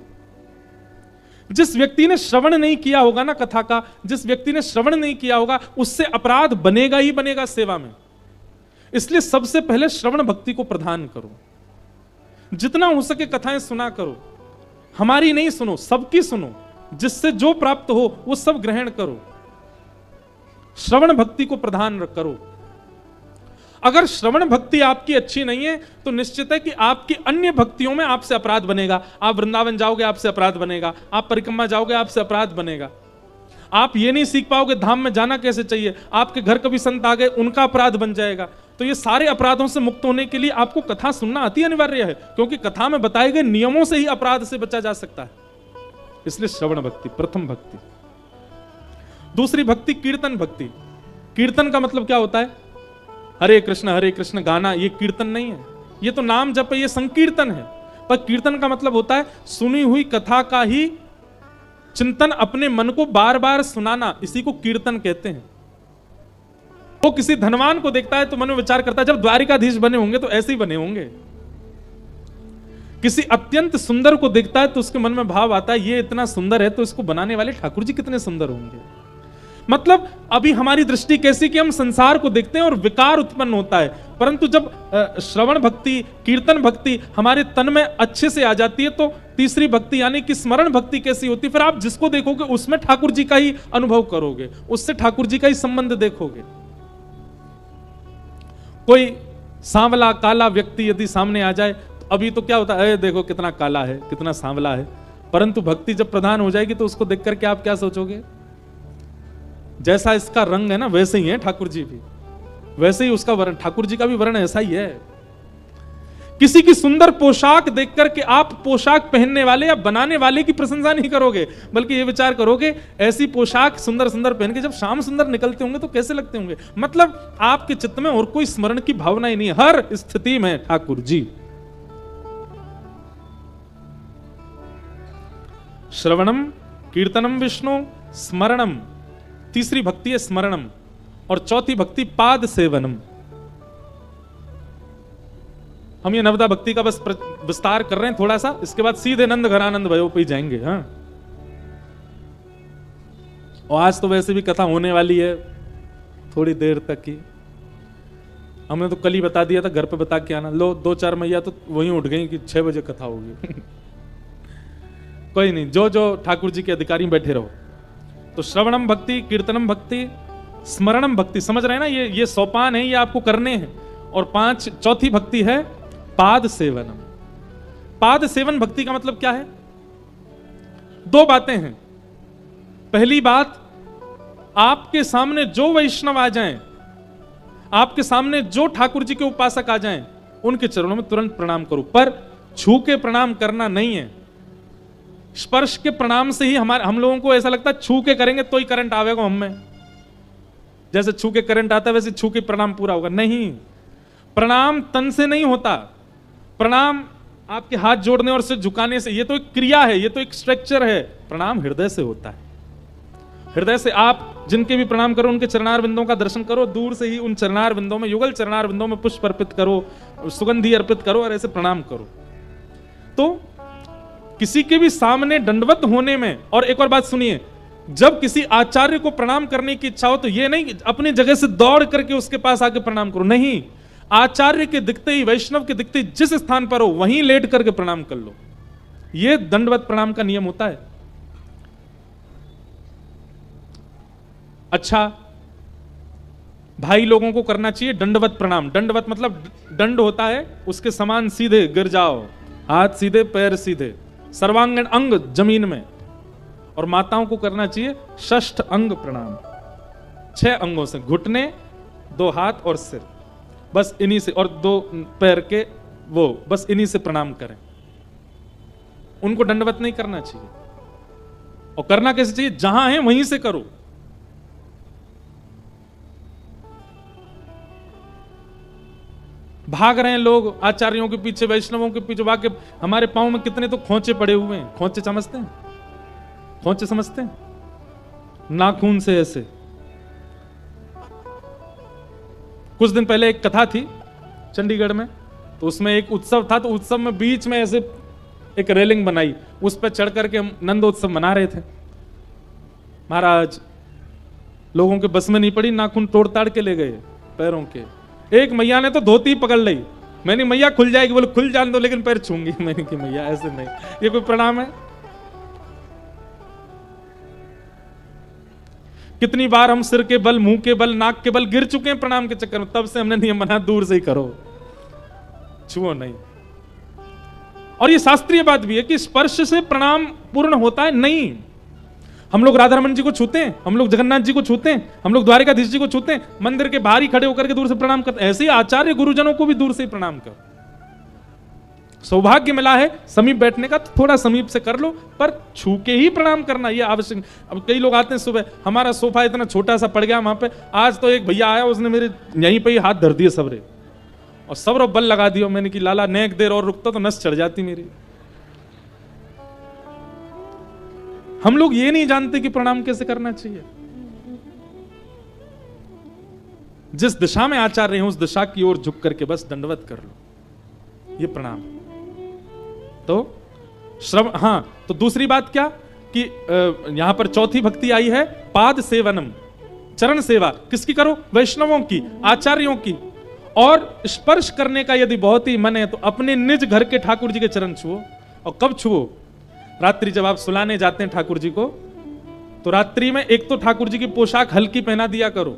S1: जिस व्यक्ति ने श्रवण नहीं किया होगा ना कथा का, जिस व्यक्ति ने श्रवण नहीं किया होगा, उससे अपराध बनेगा ही बनेगा सेवा में। इसलिए सबसे पहले श्रवण भक्ति को प्रदान करो। जितना हो सके कथाएं सुना करो, हमारी नहीं सुनो, सबकी सुनो, जिससे जो प्राप्त हो वो सब ग्रहण करो। श्रवण भक्ति को प्रदान करो। अगर श्रवण भक्ति आपकी अच्छी नहीं है तो निश्चित है कि आपकी अन्य भक्तियों में आपसे अपराध बनेगा। आप वृंदावन जाओगे, आपसे अपराध बनेगा। आप परिक्रमा जाओगे, आपसे अपराध बनेगा। आप ये नहीं सीख पाओगे धाम में जाना कैसे चाहिए। आपके घर कभी संत आ गए, उनका अपराध बन जाएगा। तो ये सारे अपराधों से मुक्त होने के लिए आपको कथा सुनना अति अनिवार्य है, क्योंकि कथा में बताए गए नियमों से ही अपराध से बचा जा सकता है। इसलिए श्रवण भक्ति प्रथम भक्ति। दूसरी भक्ति कीर्तन भक्ति। कीर्तन का मतलब क्या होता है? हरे कृष्ण गाना, ये कीर्तन नहीं है, ये तो नाम जप है, ये संकीर्तन है। पर कीर्तन का मतलब होता है सुनी हुई कथा का ही चिंतन, अपने मन को बार बार सुनाना, इसी को कीर्तन कहते हैं। वो किसी धनवान को देखता है तो मन में विचार करता है जब द्वारिकाधीश बने होंगे तो ऐसे ही बने होंगे। किसी अत्यंत सुंदर को देखता है तो उसके मन में भाव आता है ये इतना सुंदर है तो इसको बनाने वाले ठाकुर जी कितने सुंदर होंगे। मतलब अभी हमारी दृष्टि कैसी कि हम संसार को देखते हैं और विकार उत्पन्न होता है, परंतु जब श्रवण भक्ति, कीर्तन भक्ति हमारे तन में अच्छे से आ जाती है तो तीसरी भक्ति यानी कि स्मरण भक्ति कैसी होती है, फिर आप जिसको देखोगे उसमें ठाकुर जी का ही अनुभव करोगे, उससे ठाकुर जी का ही संबंध देखोगे। कोई सांवला काला व्यक्ति यदि सामने आ जाए तो अभी तो क्या होता है, देखो कितना काला है, कितना सांवला है, परंतु भक्ति जब प्रधान हो जाएगी तो उसको देख करके आप क्या सोचोगे? जैसा इसका रंग है ना वैसे ही है ठाकुर जी भी, वैसे ही उसका वर्ण, ठाकुर जी का भी वर्ण ऐसा ही है। किसी की सुंदर पोशाक देख करके आप पोशाक पहनने वाले या बनाने वाले की प्रशंसा नहीं करोगे, बल्कि ये विचार करोगे ऐसी पोशाक सुंदर सुंदर पहन के जब शाम सुंदर निकलते होंगे तो कैसे लगते होंगे। मतलब आपके चित्त में और कोई स्मरण की भावना ही नहीं है, हर स्थिति में ठाकुर जी। श्रवणम कीर्तनम विष्णु स्मरणम, तीसरी भक्ति है स्मरणम, और चौथी भक्ति पाद सेवनम। हम ये नवदा भक्ति का बस विस्तार कर रहे हैं थोड़ा सा, इसके बाद सीधे नंद घरानंद भयो पे जाएंगे। हाँ, और आज तो वैसे भी कथा होने वाली है थोड़ी देर तक की, हमने तो कल ही बता दिया था घर पे बता के आना। लो 2-4 मैया तो वहीं उठ गई कि 6 बजे कथा होगी। कोई नहीं, जो जो ठाकुर जी के अधिकारी बैठे रहो। तो श्रवणम भक्ति, कीर्तनम भक्ति, स्मरणम भक्ति, समझ रहे हैं ना, ये सोपान है, ये आपको करने हैं। और चौथी भक्ति है पाद सेवनम। पाद सेवन भक्ति का मतलब क्या है? 2 बातें हैं। पहली बात, आपके सामने जो वैष्णव आ जाएं, आपके सामने जो ठाकुर जी के उपासक आ जाएं, उनके चरणों में तुरंत प्रणाम करो, पर छू के प्रणाम करना नहीं है। स्पर्श के प्रणाम से ही हम लोगों को ऐसा लगता है छू के करेंगे तो ही करंट आवेगा हम में, जैसे छू के करंट आता है वैसे छू के प्रणाम पूरा होगा। नहीं, प्रणाम तन से नहीं होता, प्रणाम आपके हाथ जोड़ने और सिर झुकाने से, ये तो एक क्रिया है, ये तो एक स्ट्रक्चर है। प्रणाम हृदय से होता है। हृदय से आप जिनके भी प्रणाम करो उनके चरणार बिंदों का दर्शन करो, दूर से ही उन चरणार बिंदों में, युगल चरणार बिंदों में पुष्प अर्पित करो, सुगंधी अर्पित करो और ऐसे प्रणाम करो। तो किसी के भी सामने दंडवत होने में, और एक और बात सुनिए, जब किसी आचार्य को प्रणाम करने की इच्छा हो तो ये नहीं अपनी जगह से दौड़ करके उसके पास आके प्रणाम करो, नहीं, आचार्य के दिखते ही, वैष्णव के दिखते ही जिस स्थान पर हो वहीं लेट करके प्रणाम कर लो। यह दंडवत प्रणाम का नियम होता है। अच्छा, भाई लोगों को करना चाहिए दंडवत प्रणाम। दंडवत मतलब दंड होता है उसके समान सीधे गिर जाओ, हाथ सीधे पैर सीधे, सर्वांगीण अंग जमीन में। और माताओं को करना चाहिए षष्ठ अंग प्रणाम, 6 अंगों से, घुटने, 2 हाथ और सिर, बस इन्हीं से, और 2 पैर के वो, बस इन्हीं से प्रणाम करें। उनको दंडवत नहीं करना चाहिए। और करना कैसे चाहिए? जहां है वहीं से करो। भाग रहे हैं लोग आचार्यों के पीछे, वैष्णवों के पीछे, वाके हमारे पांव में कितने तो खोंचे पड़े हुए हैं। खोंचे समझते हैं? खोंचे समझते हैं? नाखून से ऐसे। कुछ दिन पहले एक कथा थी चंडीगढ़ में, तो उसमें एक उत्सव था, तो उत्सव में बीच में ऐसे एक रेलिंग बनाई, उस पर चढ़ करके हम नंदोत्सव मना रहे थे। महाराज लोगों के बस में नहीं पड़ी, नाखून तोड़ ताड़ के ले गए पैरों के। एक मैया ने तो धोती पकड़ ली, मैंने मैया खुल जाएगी, बोले खुल जान दो लेकिन पैर छूंगी। मैंने कि मैया ऐसे नहीं, ये कोई प्रणाम है? कितनी बार हम सिर के बल, मुंह के बल, नाक के बल गिर चुके हैं प्रणाम के चक्कर में, तब से हमने नियम बना दूर से ही करो, छुओ नहीं। और ये शास्त्रीय बात भी है कि स्पर्श से प्रणाम पूर्ण होता है नहीं। हम लोग राधा रमन जी को छूते हैं, हम लोग जगन्नाथ जी को छूते हैं, हम लोग द्वारिकाधीश जी को छूते हैं, मंदिर के बाहर ही खड़े होकर के दूर से प्रणाम करते हैं। ऐसे ही आचार्य गुरुजनों को भी दूर से ही प्रणाम करो। सौभाग्य मिला है समीप बैठने का तो थोड़ा समीप से कर लो, पर छू के ही प्रणाम करना ये आवश्यक। अब कई लोग आते हैं सुबह, हमारा सोफा इतना छोटा सा पड़ गया वहां पे, आज तो एक भैया आया उसने मेरे यहीं पे ही हाथ धर दिए सबरे और सबरो बल लगा दिया। मैंने कि लाला नेक देर और रुकता तो नस चढ़ जाती मेरी। हम लोग ये नहीं जानते कि प्रणाम कैसे करना चाहिए। जिस दिशा में आचार्य हैं उस दिशा की ओर झुक करके बस दंडवत कर लो, ये प्रणाम। तो श्रवण, हाँ, तो दूसरी बात क्या कि यहां पर चौथी भक्ति आई है पाद सेवनम, चरण सेवा किसकी करो? वैष्णवों की, आचार्यों की। और स्पर्श करने का यदि बहुत ही मन है तो अपने निज घर के ठाकुर जी के चरण छुओ। और कब छुओ? रात्रि जब आप सुलाने जाते हैं ठाकुर जी को, तो रात्रि में एक तो ठाकुर जी की पोशाक हल्की पहना दिया करो।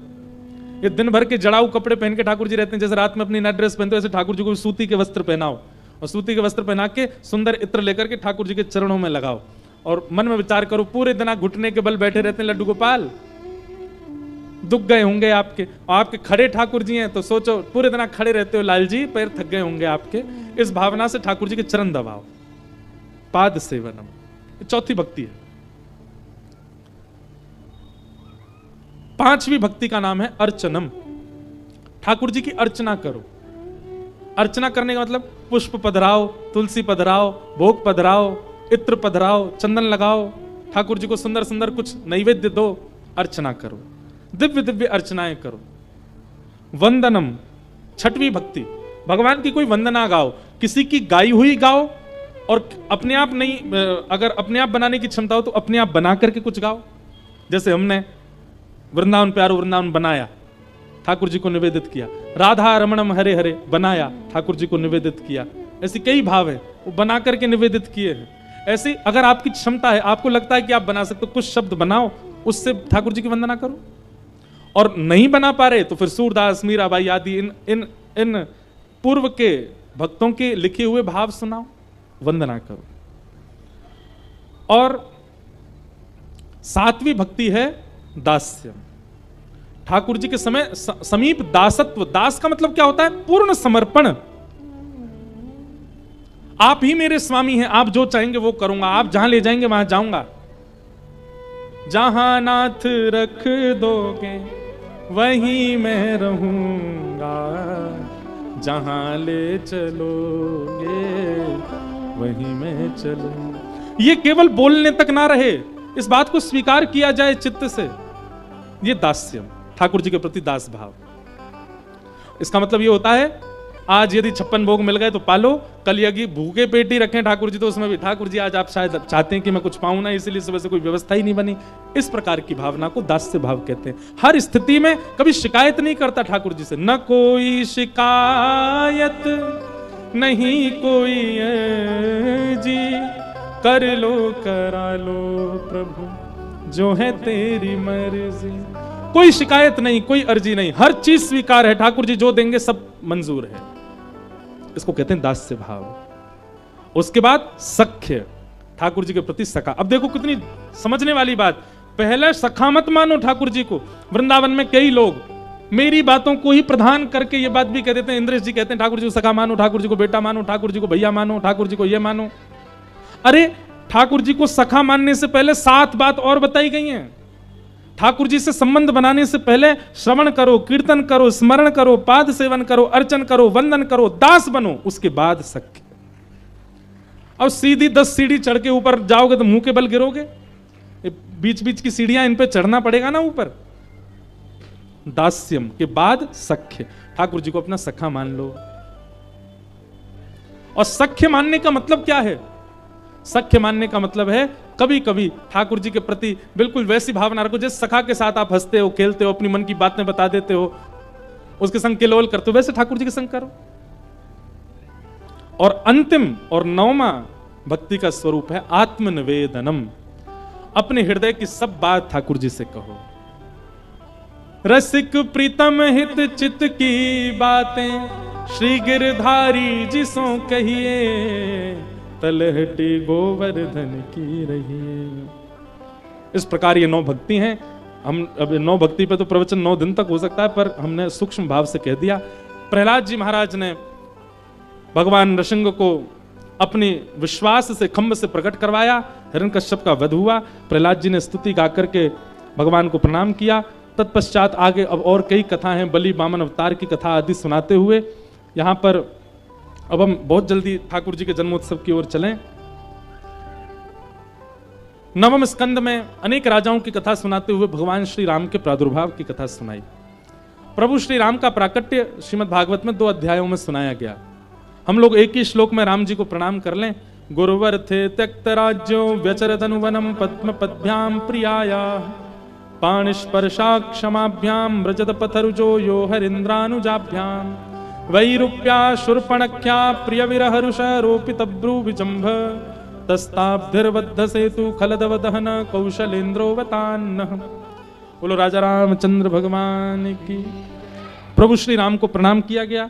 S1: ये दिन भर के जड़ाऊ कपड़े पहन के ठाकुर जी रहते हैं, जैसे रात में अपनी नई ड्रेस पहनते हो, ऐसे ठाकुर जी को सूती के वस्त्र पहनाओ और सूती के वस्त्र पहना के सुंदर इत्र लेकर के ठाकुर जी के चरणों में लगाओ और मन में विचार करो, पूरे दिन आप घुटने के बल बैठे रहते हैं लड्डू गोपाल, दुख गए होंगे आपके, और आपके खड़े ठाकुर जी हैं तो सोचो पूरे दिन आप खड़े रहते हो लाल जी, पैर थक गए होंगे आपके। इस भावना से ठाकुर जी के चरण दबाओ, पाद सेवनम, चौथी भक्ति है। पांचवी भक्ति का नाम है अर्चनम, ठाकुर जी की अर्चना करो। अर्चना करने का मतलब पुष्प पधराओ, तुलसी पधराओ, भोग पधराओ, इत्र पधराओ, चंदन लगाओ, ठाकुर जी को सुंदर सुंदर कुछ नैवेद्य दो, अर्चना करो, दिव्य दिव्य अर्चनाएं करो। वंदनम, छठवीं भक्ति, भगवान की कोई वंदना गाओ, किसी की गाई हुई गाओ, और अपने आप नहीं, अगर अपने आप बनाने की क्षमता हो तो अपने आप बना करके कुछ गाओ। जैसे हमने वृंदावन प्यारो वृंदावन बनाया, ठाकुर जी को निवेदित किया। राधा रमणम हरे हरे बनाया, ठाकुर जी को निवेदित किया। ऐसी कई भाव है वो बना करके निवेदित किए हैं। ऐसे अगर आपकी क्षमता है, आपको लगता है कि आप बना सकते हो, कुछ शब्द बनाओ, उससे ठाकुर जी की वंदना करो। और नहीं बना पा रहे तो फिर सूरदास, मीराबाई आदि इन पूर्व के भक्तों के लिखे हुए भाव सुनाओ, वंदना करो। और सातवीं भक्ति है दास्यम, ठाकुर जी के समय समीप दासत्व। दास का मतलब क्या होता है? पूर्ण समर्पण। आप ही मेरे स्वामी हैं, आप जो चाहेंगे वो करूंगा, आप जहां ले जाएंगे वहां जाऊंगा, जहां नाथ रख दोगे वहीं मैं रहूंगा, जहां ले चलोगे वहीं मैं चलूंगा। ये केवल बोलने तक ना रहे, इस बात को स्वीकार किया जाए चित्त से, ये दास्यम, ठाकुर जी के प्रति दास भाव। इसका मतलब ये होता है आज यदि 56 भोग मिल गए तो पालो, कल यदि भूखे पेट ही रखें ठाकुर जी तो उसमें भी ठाकुर जी आज आप शायद चाहते हैं कि मैं कुछ पाऊं ना, इसलिए सुबह से कोई व्यवस्था ही नहीं बनी। इस प्रकार की भावना को दास्य भाव कहते हैं। हर स्थिति में कभी शिकायत नहीं करता ठाकुर जी से, न कोई शिकायत नहीं कोई जी, कर लो करा लो प्रभु जो है तेरी मर्जी। कोई शिकायत नहीं, कोई अर्जी नहीं, हर चीज स्वीकार है, ठाकुर जी जो देंगे सब मंजूर है। इसको कहते हैं दास्य भाव। उसके बाद सख्य, ठाकुर जी के प्रति सखा। अब देखो कितनी समझने वाली बात, पहले सखा मत मानो ठाकुर जी को। वृंदावन में कई लोग मेरी बातों को ही प्रधान करके ये बात भी कह देते हैं। इंद्रेश जी कहते हैं ठाकुर जी को सखा मानो, ठाकुर जी को बेटा मानो, ठाकुर जी को भैया मानो, ठाकुर जी को ये मानो। अरे ठाकुर जी को सखा मानने से पहले 7 बात और बताई गई हैं। ठाकुर जी से संबंध बनाने से पहले श्रवण करो, कीर्तन करो, स्मरण करो, पाद सेवन करो, अर्चन करो, वंदन करो, दास बनो, उसके बाद सख्य। अब सीधी 10 सीढ़ी चढ़ के ऊपर जाओगे तो मुंह के बल गिरोगे। बीच बीच की सीढ़ियां, इन पे चढ़ना पड़ेगा ना ऊपर। दास्यम के बाद सख्य, ठाकुर जी को अपना सखा मान लो। और सख्य मानने का मतलब क्या है? सख्य मानने का मतलब है कभी कभी ठाकुर जी के प्रति बिल्कुल वैसी भावना रखो जैसे सखा के साथ आप हंसते हो, खेलते हो, अपनी मन की बातें बता देते हो, उसके संग किलोल करते हो, वैसे ठाकुर जी के संग करो। और अंतिम और 9वां भक्ति का स्वरूप है आत्मनिवेदनम, अपने हृदय की सब बात ठाकुर जी से कहो। रसिक प्रीतम हित चित की बातें श्री गिरधारी जिसों कहिए, तलहटी गोवर्धन की रही। इस प्रकार ये 9 भक्ति हैं। हम अब 9 भक्ति पे तो प्रवचन 9 दिन तक हो सकता है, पर हमने सूक्ष्म भाव से कह दिया। प्रहलाद जी महाराज ने भगवान नृसिंह को अपने विश्वास से खंभ से प्रकट करवाया, हिरण्यकश्यप का वध हुआ। प्रहलाद जी ने स्तुति गा करके भगवान को प्रणाम किया। तत्पश्चात आगे अब और कई कथा हैं, बलि वामन अवतार की कथा आदि सुनाते हुए यहाँ पर अब हम बहुत जल्दी ठाकुर जी के जन्मोत्सव की ओर चलें। नवम स्कंद में अनेक राजाओं की कथा सुनाते हुए भगवान श्री राम के प्रादुर्भाव की कथा सुनाई। प्रभु श्री राम का प्राकट्य श्रीमद् भागवत में 2 अध्यायों में सुनाया गया। हम लोग एक ही श्लोक में राम जी को प्रणाम कर लें। गुरुवर थे त्यक्त राज्यो व्यचरत अनुवनम पद्म पद्भ्याम प्रियाया पाणिस्पर्शा क्षमाभ्याम व्रजत पथरुजो यो हरिन्द्रानुजाभ्याम वैरूप्या शूर्पणख्या प्रिय विरहरुष रोपित ब्रू विजंभ तस्ताब्धिर्बद्ध सेतु खलदव दहन कौशलेन्द्रोवतान्न। बोलो राजा रामचंद्र भगवान की। प्रभु श्री राम को प्रणाम किया गया।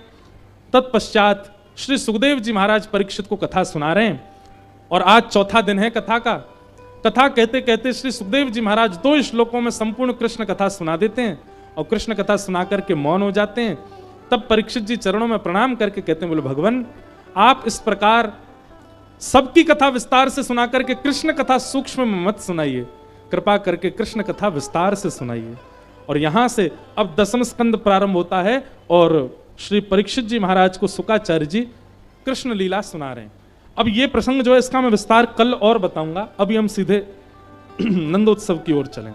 S1: तत्पश्चात श्री सुखदेव जी महाराज परीक्षित को कथा सुना रहे हैं और आज चौथा दिन है कथा का। कथा कहते कहते श्री सुखदेव जी महाराज 2 श्लोकों में संपूर्ण कृष्ण कथा सुना देते हैं और कृष्ण कथा सुना करके मौन हो जाते हैं। तब परीक्षित जी चरणों में प्रणाम करके कहते हैं, बोले भगवान आप इस प्रकार सबकी कथा विस्तार से सुना करके कृष्ण कथा सूक्ष्म में मत सुनाइए, कृपा करके कृष्ण कथा विस्तार से सुनाइए। और यहां से अब 10वां स्कंद प्रारंभ होता है और श्री परीक्षित जी महाराज को शुकाचार्य जी कृष्ण लीला सुना रहे हैं। अब ये प्रसंग जो है इसका मैं विस्तार कल और बताऊंगा। अभी हम सीधे नंदोत्सव की ओर चलें।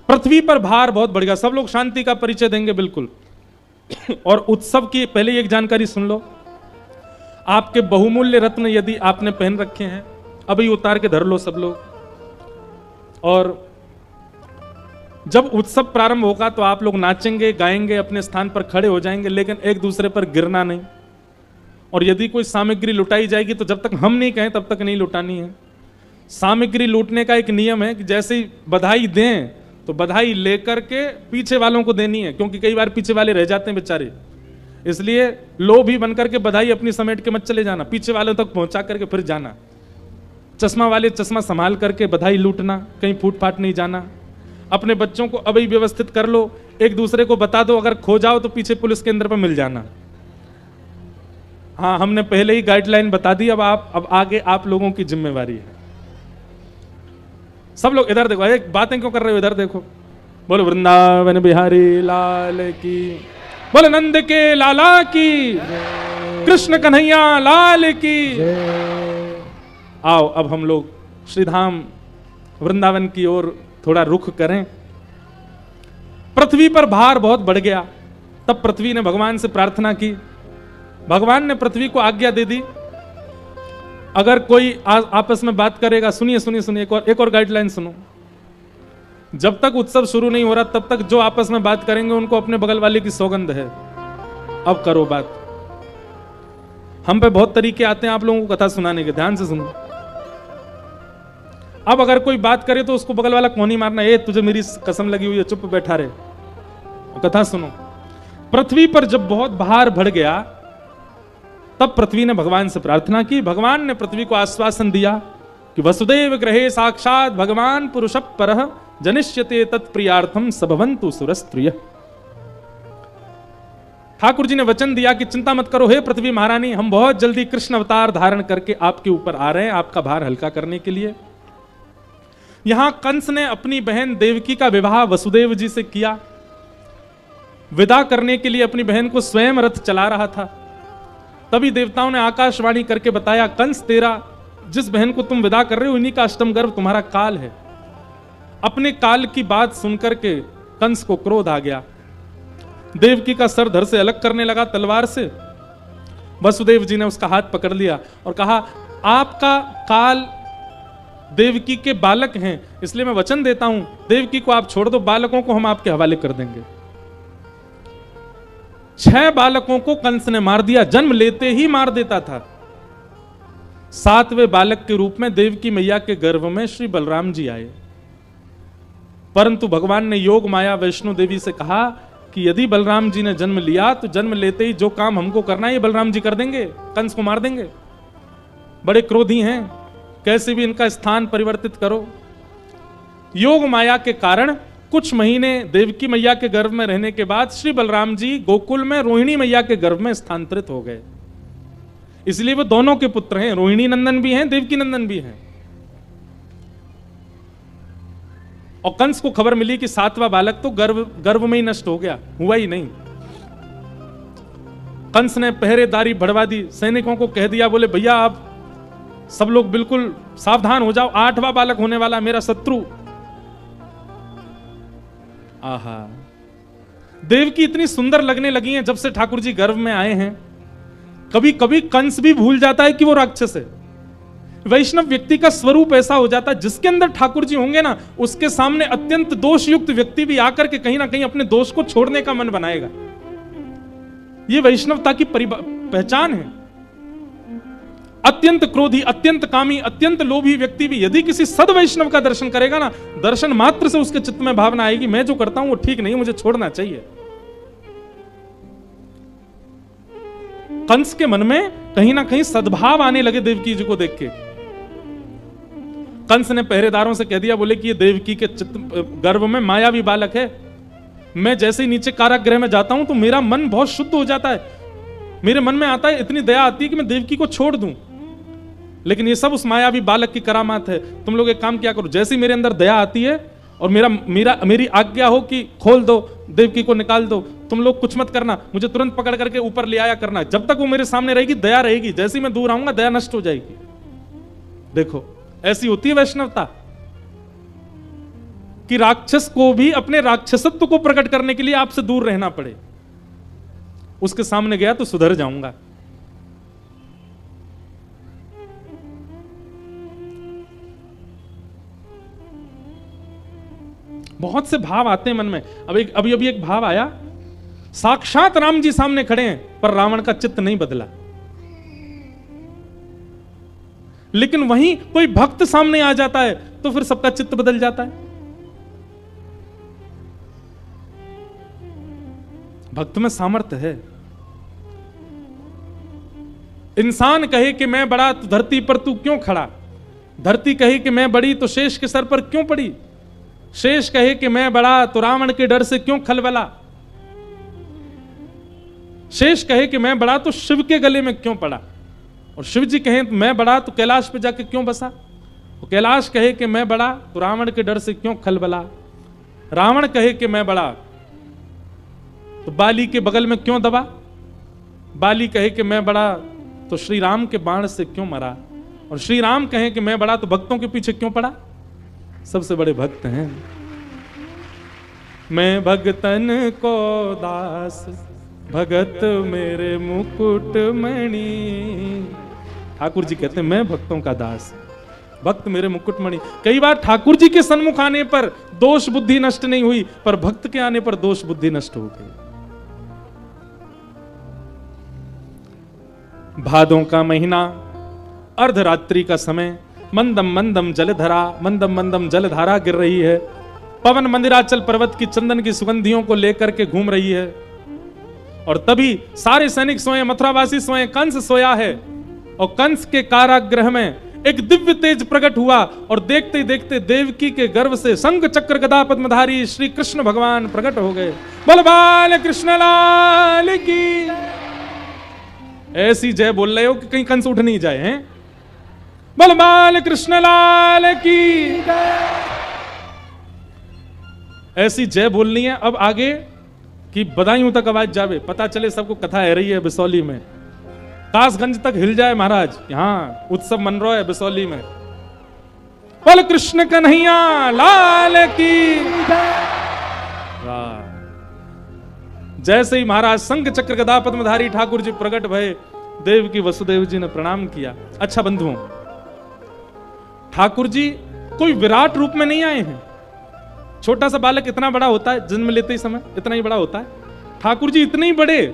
S1: पृथ्वी पर भार बहुत बढ़ गया। सब लोग शांति का परिचय देंगे बिल्कुल। और उत्सव की पहले एक जानकारी सुन लो। आपके बहुमूल्य रत्न यदि आपने पहन रखे हैं अभी उतार के धर लो सब लोग। और जब उत्सव प्रारंभ होगा तो आप लोग नाचेंगे गाएंगे, अपने स्थान पर खड़े हो जाएंगे, लेकिन एक दूसरे पर गिरना नहीं। और यदि कोई सामग्री लुटाई जाएगी तो जब तक हम नहीं कहें तब तक नहीं लुटानी है। सामग्री लूटने का एक नियम है कि जैसे ही बधाई दें तो बधाई लेकर के पीछे वालों को देनी है, क्योंकि कई बार पीछे वाले रह जाते हैं बेचारे। इसलिए लोभ ही बनकर के बधाई अपनी समेट के मत चले जाना, पीछे वालों तक पहुंचा करके फिर जाना। चश्मा वाले चश्मा संभाल करके बधाई लूटना, कहीं फूट फाट नहीं जाना। अपने बच्चों को अभी व्यवस्थित कर लो, एक दूसरे को बता दो, अगर खो जाओ तो पीछे पुलिस केंद्र पर मिल जाना। हाँ, हमने पहले ही गाइडलाइन बता दी, अब आगे आप लोगों की जिम्मेवारी है। सब लोग इधर देखो, एक बातें क्यों कर रहे हो, इधर देखो। बोलो वृंदावन बिहारी लाल की, बोलो नंद के लाला की, कृष्ण कन्हैया लाल की। आओ अब हम लोग श्रीधाम वृंदावन की ओर थोड़ा रुख करें। पृथ्वी पर भार बहुत बढ़ गया। तब पृथ्वी ने भगवान से प्रार्थना की। भगवान ने पृथ्वी को आज्ञा दे दी, अगर कोई आपस में बात करेगा, सुनिए सुनिए सुनिए, एक और गाइडलाइन सुनो। जब तक उत्सव शुरू नहीं हो रहा तब तक जो आपस में बात करेंगे उनको अपने बगल वाले की सौगंध है। अब करो बात। हम पे बहुत तरीके आते हैं आप लोगों को कथा सुनाने के, ध्यान से सुनो। अब अगर कोई बात करे तो उसको बगल वाला कौन ही मारना, ए तुझे मेरी कसम लगी हुई है, चुप बैठा रहे। कथा सुनो। पृथ्वी पर जब बहुत भार बढ़ गया तब पृथ्वी ने भगवान से प्रार्थना की। भगवान ने पृथ्वी को आश्वासन दिया कि वसुदेव गृहे साक्षात भगवान पुरुष परः जनिष्यते तत्प्रियार्थम सबवन्तु सुरस्त्रिय। ठाकुर जी ने वचन दिया कि चिंता मत करो हे पृथ्वी महारानी, हम बहुत जल्दी कृष्ण अवतार धारण करके आपके ऊपर आ रहे हैं, आपका भार हल्का करने के लिए। यहां कंस ने अपनी बहन देवकी का विवाह वसुदेव जी से किया। विदा करने के लिए अपनी बहन को स्वयं रथ चला रहा था। तभी देवताओं ने आकाशवाणी करके बताया, कंस तेरा जिस बहन को तुम विदा कर रहे हो इन्हीं का अष्टम गर्भ तुम्हारा काल है। अपने काल की बात सुनकर के कंस को क्रोध आ गया। देवकी का सर धड़ से अलग करने लगा तलवार से। वसुदेव जी ने उसका हाथ पकड़ लिया और कहा, आपका काल देवकी के बालक हैं, इसलिए मैं वचन देता हूं देवकी को आप छोड़ दो, बालकों को हम आपके हवाले कर देंगे। 6 बालकों को कंस ने मार दिया, जन्म लेते ही मार देता था। 7वें बालक के रूप में देवकी मैया के गर्भ में श्री बलराम जी आए। परंतु भगवान ने योग माया वैष्णो देवी से कहा कि यदि बलराम जी ने जन्म लिया तो जन्म लेते ही जो काम हमको करना है ये बलराम जी कर देंगे, कंस को मार देंगे। बड़े क्रोधी हैं, कैसे भी इनका स्थान परिवर्तित करो। योग माया के कारण कुछ महीने देवकी मैया के गर्भ में रहने के बाद श्री बलराम जी गोकुल में रोहिणी मैया के गर्भ में स्थानांतरित हो गए। इसलिए वो दोनों के पुत्र हैं, रोहिणी नंदन भी हैं, देवकी नंदन भी हैं। और कंस को खबर मिली कि 7वां बालक तो गर्भ में ही नष्ट हो गया, हुआ ही नहीं। कंस ने पहरेदारी बढ़वा दी, सैनिकों को कह दिया, बोले भैया आप सब लोग बिल्कुल सावधान हो जाओ, 8वां बालक होने वाला मेरा शत्रु। आहा, देवकी इतनी सुंदर लगने लगी हैं जब से ठाकुर जी गर्भ में आए हैं। कभी कभी कंस भी भूल जाता है कि वो राक्षस है। वैष्णव व्यक्ति का स्वरूप ऐसा हो जाता है, जिसके अंदर ठाकुर जी होंगे ना, उसके सामने अत्यंत दोषयुक्त व्यक्ति भी आकर के कहीं ना कहीं अपने दोष को छोड़ने का मन बनाएगा। ये वैष्णवता की पहचान है। अत्यंत क्रोधी, अत्यंत कामी, अत्यंत लोभी व्यक्ति भी यदि किसी सद वैष्णव का दर्शन करेगा ना, दर्शन मात्र से उसके चित्त में भावना आएगी, मैं जो करता हूं वो ठीक नहीं, मुझे छोड़ना चाहिए। कंस के मन में कहीं ना कहीं सद्भाव आने लगे देवकी जी को देख के। कंस ने पहरेदारों से कह दिया, बोले कि ये देवकी के गर्भ में मायावी बालक है। मैं जैसे ही नीचे कारागृह में जाता हूं तो मेरा मन बहुत शुद्ध हो जाता है, मेरे मन में आता है, इतनी दया आती है कि मैं देवकी को छोड़ दूं। लेकिन ये सब उस मायावी बालक की करामात है। तुम लोग एक काम क्या करो, जैसे ही मेरे अंदर दया आती है और मेरी आज्ञा हो कि खोल दो, देवकी को निकाल दो, तुम लोग कुछ मत करना, मुझे तुरंत पकड़ करके ऊपर ले आया करना। जब तक वो मेरे सामने रहेगी दया रहेगी, जैसे ही मैं दूर आऊंगा दया नष्ट हो जाएगी। देखो ऐसी होती है वैष्णवता कि राक्षस को भी अपने राक्षसत्व को प्रकट करने के लिए आपसे दूर रहना पड़े। उसके सामने गया तो सुधर जाऊंगा। बहुत से भाव आते हैं मन में। अभी एक भाव आया, साक्षात राम जी सामने खड़े हैं पर रावण का चित्त नहीं बदला। लेकिन वहीं कोई भक्त सामने आ जाता है तो फिर सबका चित्त बदल जाता है। भक्त में सामर्थ्य है। इंसान कहे कि मैं बड़ा तो धरती पर तू क्यों खड़ा, धरती कहे कि मैं बड़ी तो शेष के सर पर क्यों पड़ी, शेष कहे कि मैं बड़ा तो रावण के डर से क्यों खलबला, शेष कहे कि मैं बड़ा तो शिव के गले में क्यों पड़ा, और शिव जी कहें मैं बड़ा तो कैलाश पे जाके क्यों बसा, तो कैलाश कहे कि मैं बड़ा तो रावण के डर से क्यों खलबला, रावण कहे कि मैं बड़ा तो बाली के बगल में क्यों दबा, बाली कहे कि मैं बड़ा तो श्री राम के बाण से क्यों मरा, और श्री राम कहें कि मैं बड़ा तो भक्तों के पीछे क्यों पड़ा। सबसे बड़े भक्त हैं। मैं भगतन को दास भगत मेरे मुकुट मणि। ठाकुर जी कहते हैं मैं भक्तों का दास, भक्त मेरे मुकुट मणि। कई बार ठाकुर जी के सन्मुख आने पर दोष बुद्धि नष्ट नहीं हुई, पर भक्त के आने पर दोष बुद्धि नष्ट हो गई। भादों का महीना, अर्धरात्रि का समय, मंदम मंदम जलधरा, मंदम मंदम जलधारा गिर रही है। पवन मंदिराचल पर्वत की चंदन की सुगंधियों को लेकर के घूम रही है। और तभी सारे सैनिक सोए, मथुरावासी सोए, कंस सोया है। और कंस के कारागृह में एक दिव्य तेज प्रकट हुआ और देखते ही देखते देवकी के गर्भ से शंख चक्र गदा पद्मधारी श्री कृष्ण भगवान प्रकट हो गए। बोल बाल कृष्ण लाल की। ऐसी जय बोल रहे हो कि कहीं कंस उठ नहीं जाए हैं। बोल बाल कृष्ण लाल की। ऐसी जय बोलनी है अब आगे कि बदायूं तक आवाज जावे, पता चले सबको कथा है रही है बिसौली में, कासगंज तक हिल जाए महाराज, यहां उत्सव मन रहा है बिसौली में। बोल कृष्ण कन्हैया लाल की। जैसे ही महाराज शंख चक्र गदा पद्मधारी ठाकुर जी प्रकट भये, देव की वसुदेव जी ने प्रणाम किया। अच्छा बंधुओं, ठाकुर जी कोई विराट रूप में नहीं आए हैं। छोटा सा बालक इतना बड़ा होता है, जन्म लेते ही समय इतना ही बड़ा होता है। ठाकुर जी इतने ही बड़े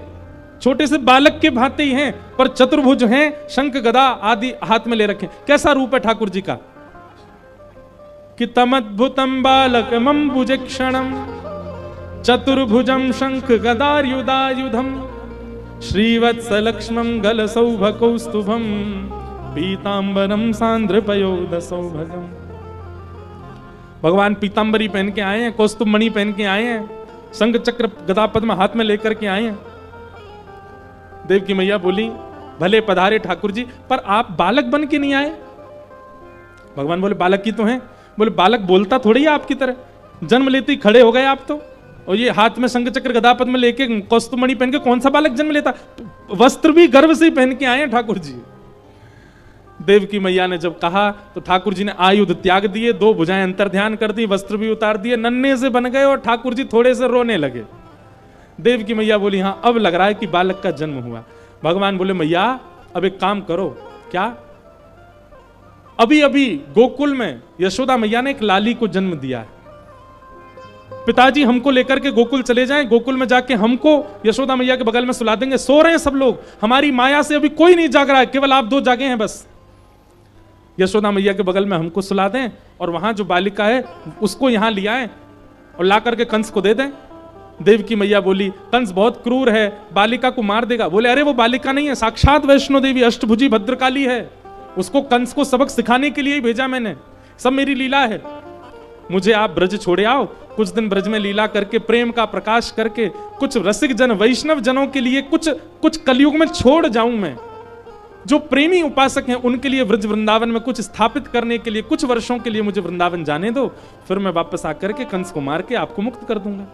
S1: छोटे से बालक के भांति ही हैं, पर चतुर्भुज हैं, शंख गदा आदि हाथ में ले रखे। कैसा रूप है ठाकुर जी का कि तमद्भुतम बालक मम्बुजक्षणम चतुर्भुजम शंख गदायुधायुधम श्रीवत्सलक्ष्मं गलसौभकौस्तुभम पीतांबरम सांद्रपयोद सौभगम। भगवान पीतांबरी पहन के आए हैं, कौस्तुभ मणि पहन के आए हैं, शंख चक्र गदा पद्म हाथ में लेकर के आए हैं। देव की मैया बोली, भले पधारे ठाकुर जी, पर आप बालक बन के नहीं आए। भगवान बोले बालक ही तो हैं। बोले बालक बोलता थोड़ी है आपकी तरह, जन्म लेते ही खड़े हो गए आप तो, और ये हाथ में शंख चक्र गदा पद्म लेके कौस्तुभमणि पहन के कौन सा बालक जन्म लेता? वस्त्र भी गर्व से ही पहन के आए हैं ठाकुर जी। देवकी मैया ने जब कहा तो ठाकुर जी ने आयुध त्याग दिए, 2 भुजाएं अंतर ध्यान कर दी, वस्त्र भी उतार दिए, नन्हे से बन गए और ठाकुर जी थोड़े से रोने लगे। देवकी मैया बोली हाँ अब लग रहा है कि बालक का जन्म हुआ। भगवान बोले मैया अब एक काम करो। क्या? अभी अभी गोकुल में यशोदा मैया ने एक लाली को जन्म दिया है, पिताजी हमको लेकर के गोकुल चले जाएं, गोकुल में जाके हमको यशोदा मैया के बगल में सुला देंगे। सो रहे हैं सब लोग, हमारी माया से अभी कोई नहीं जाग रहा है, केवल आप 2 जागे हैं बस। यशोदा मैया के बगल में हमको सुला दें और वहां जो बालिका है उसको यहां ले आए और ला करके कंस को दे दें। देवकी मैया बोली कंस बहुत क्रूर है, बालिका को मार देगा। बोले अरे वो बालिका नहीं है, साक्षात वैष्णो देवी अष्टभुजी भद्रकाली है, उसको कंस को सबक सिखाने के लिए ही भेजा मैंने, सब मेरी लीला है। मुझे आप ब्रज छोड़े आओ, कुछ दिन ब्रज में लीला करके प्रेम का प्रकाश करके कुछ रसिक जन वैष्णव जनों के लिए कुछ कलयुग में छोड़ जाऊं मैं। जो प्रेमी उपासक हैं उनके लिए ब्रज वृंदावन में कुछ स्थापित करने के लिए कुछ वर्षों के लिए मुझे वृंदावन जाने दो, फिर मैं वापस आकर के कंस को मार के आपको मुक्त कर दूंगा।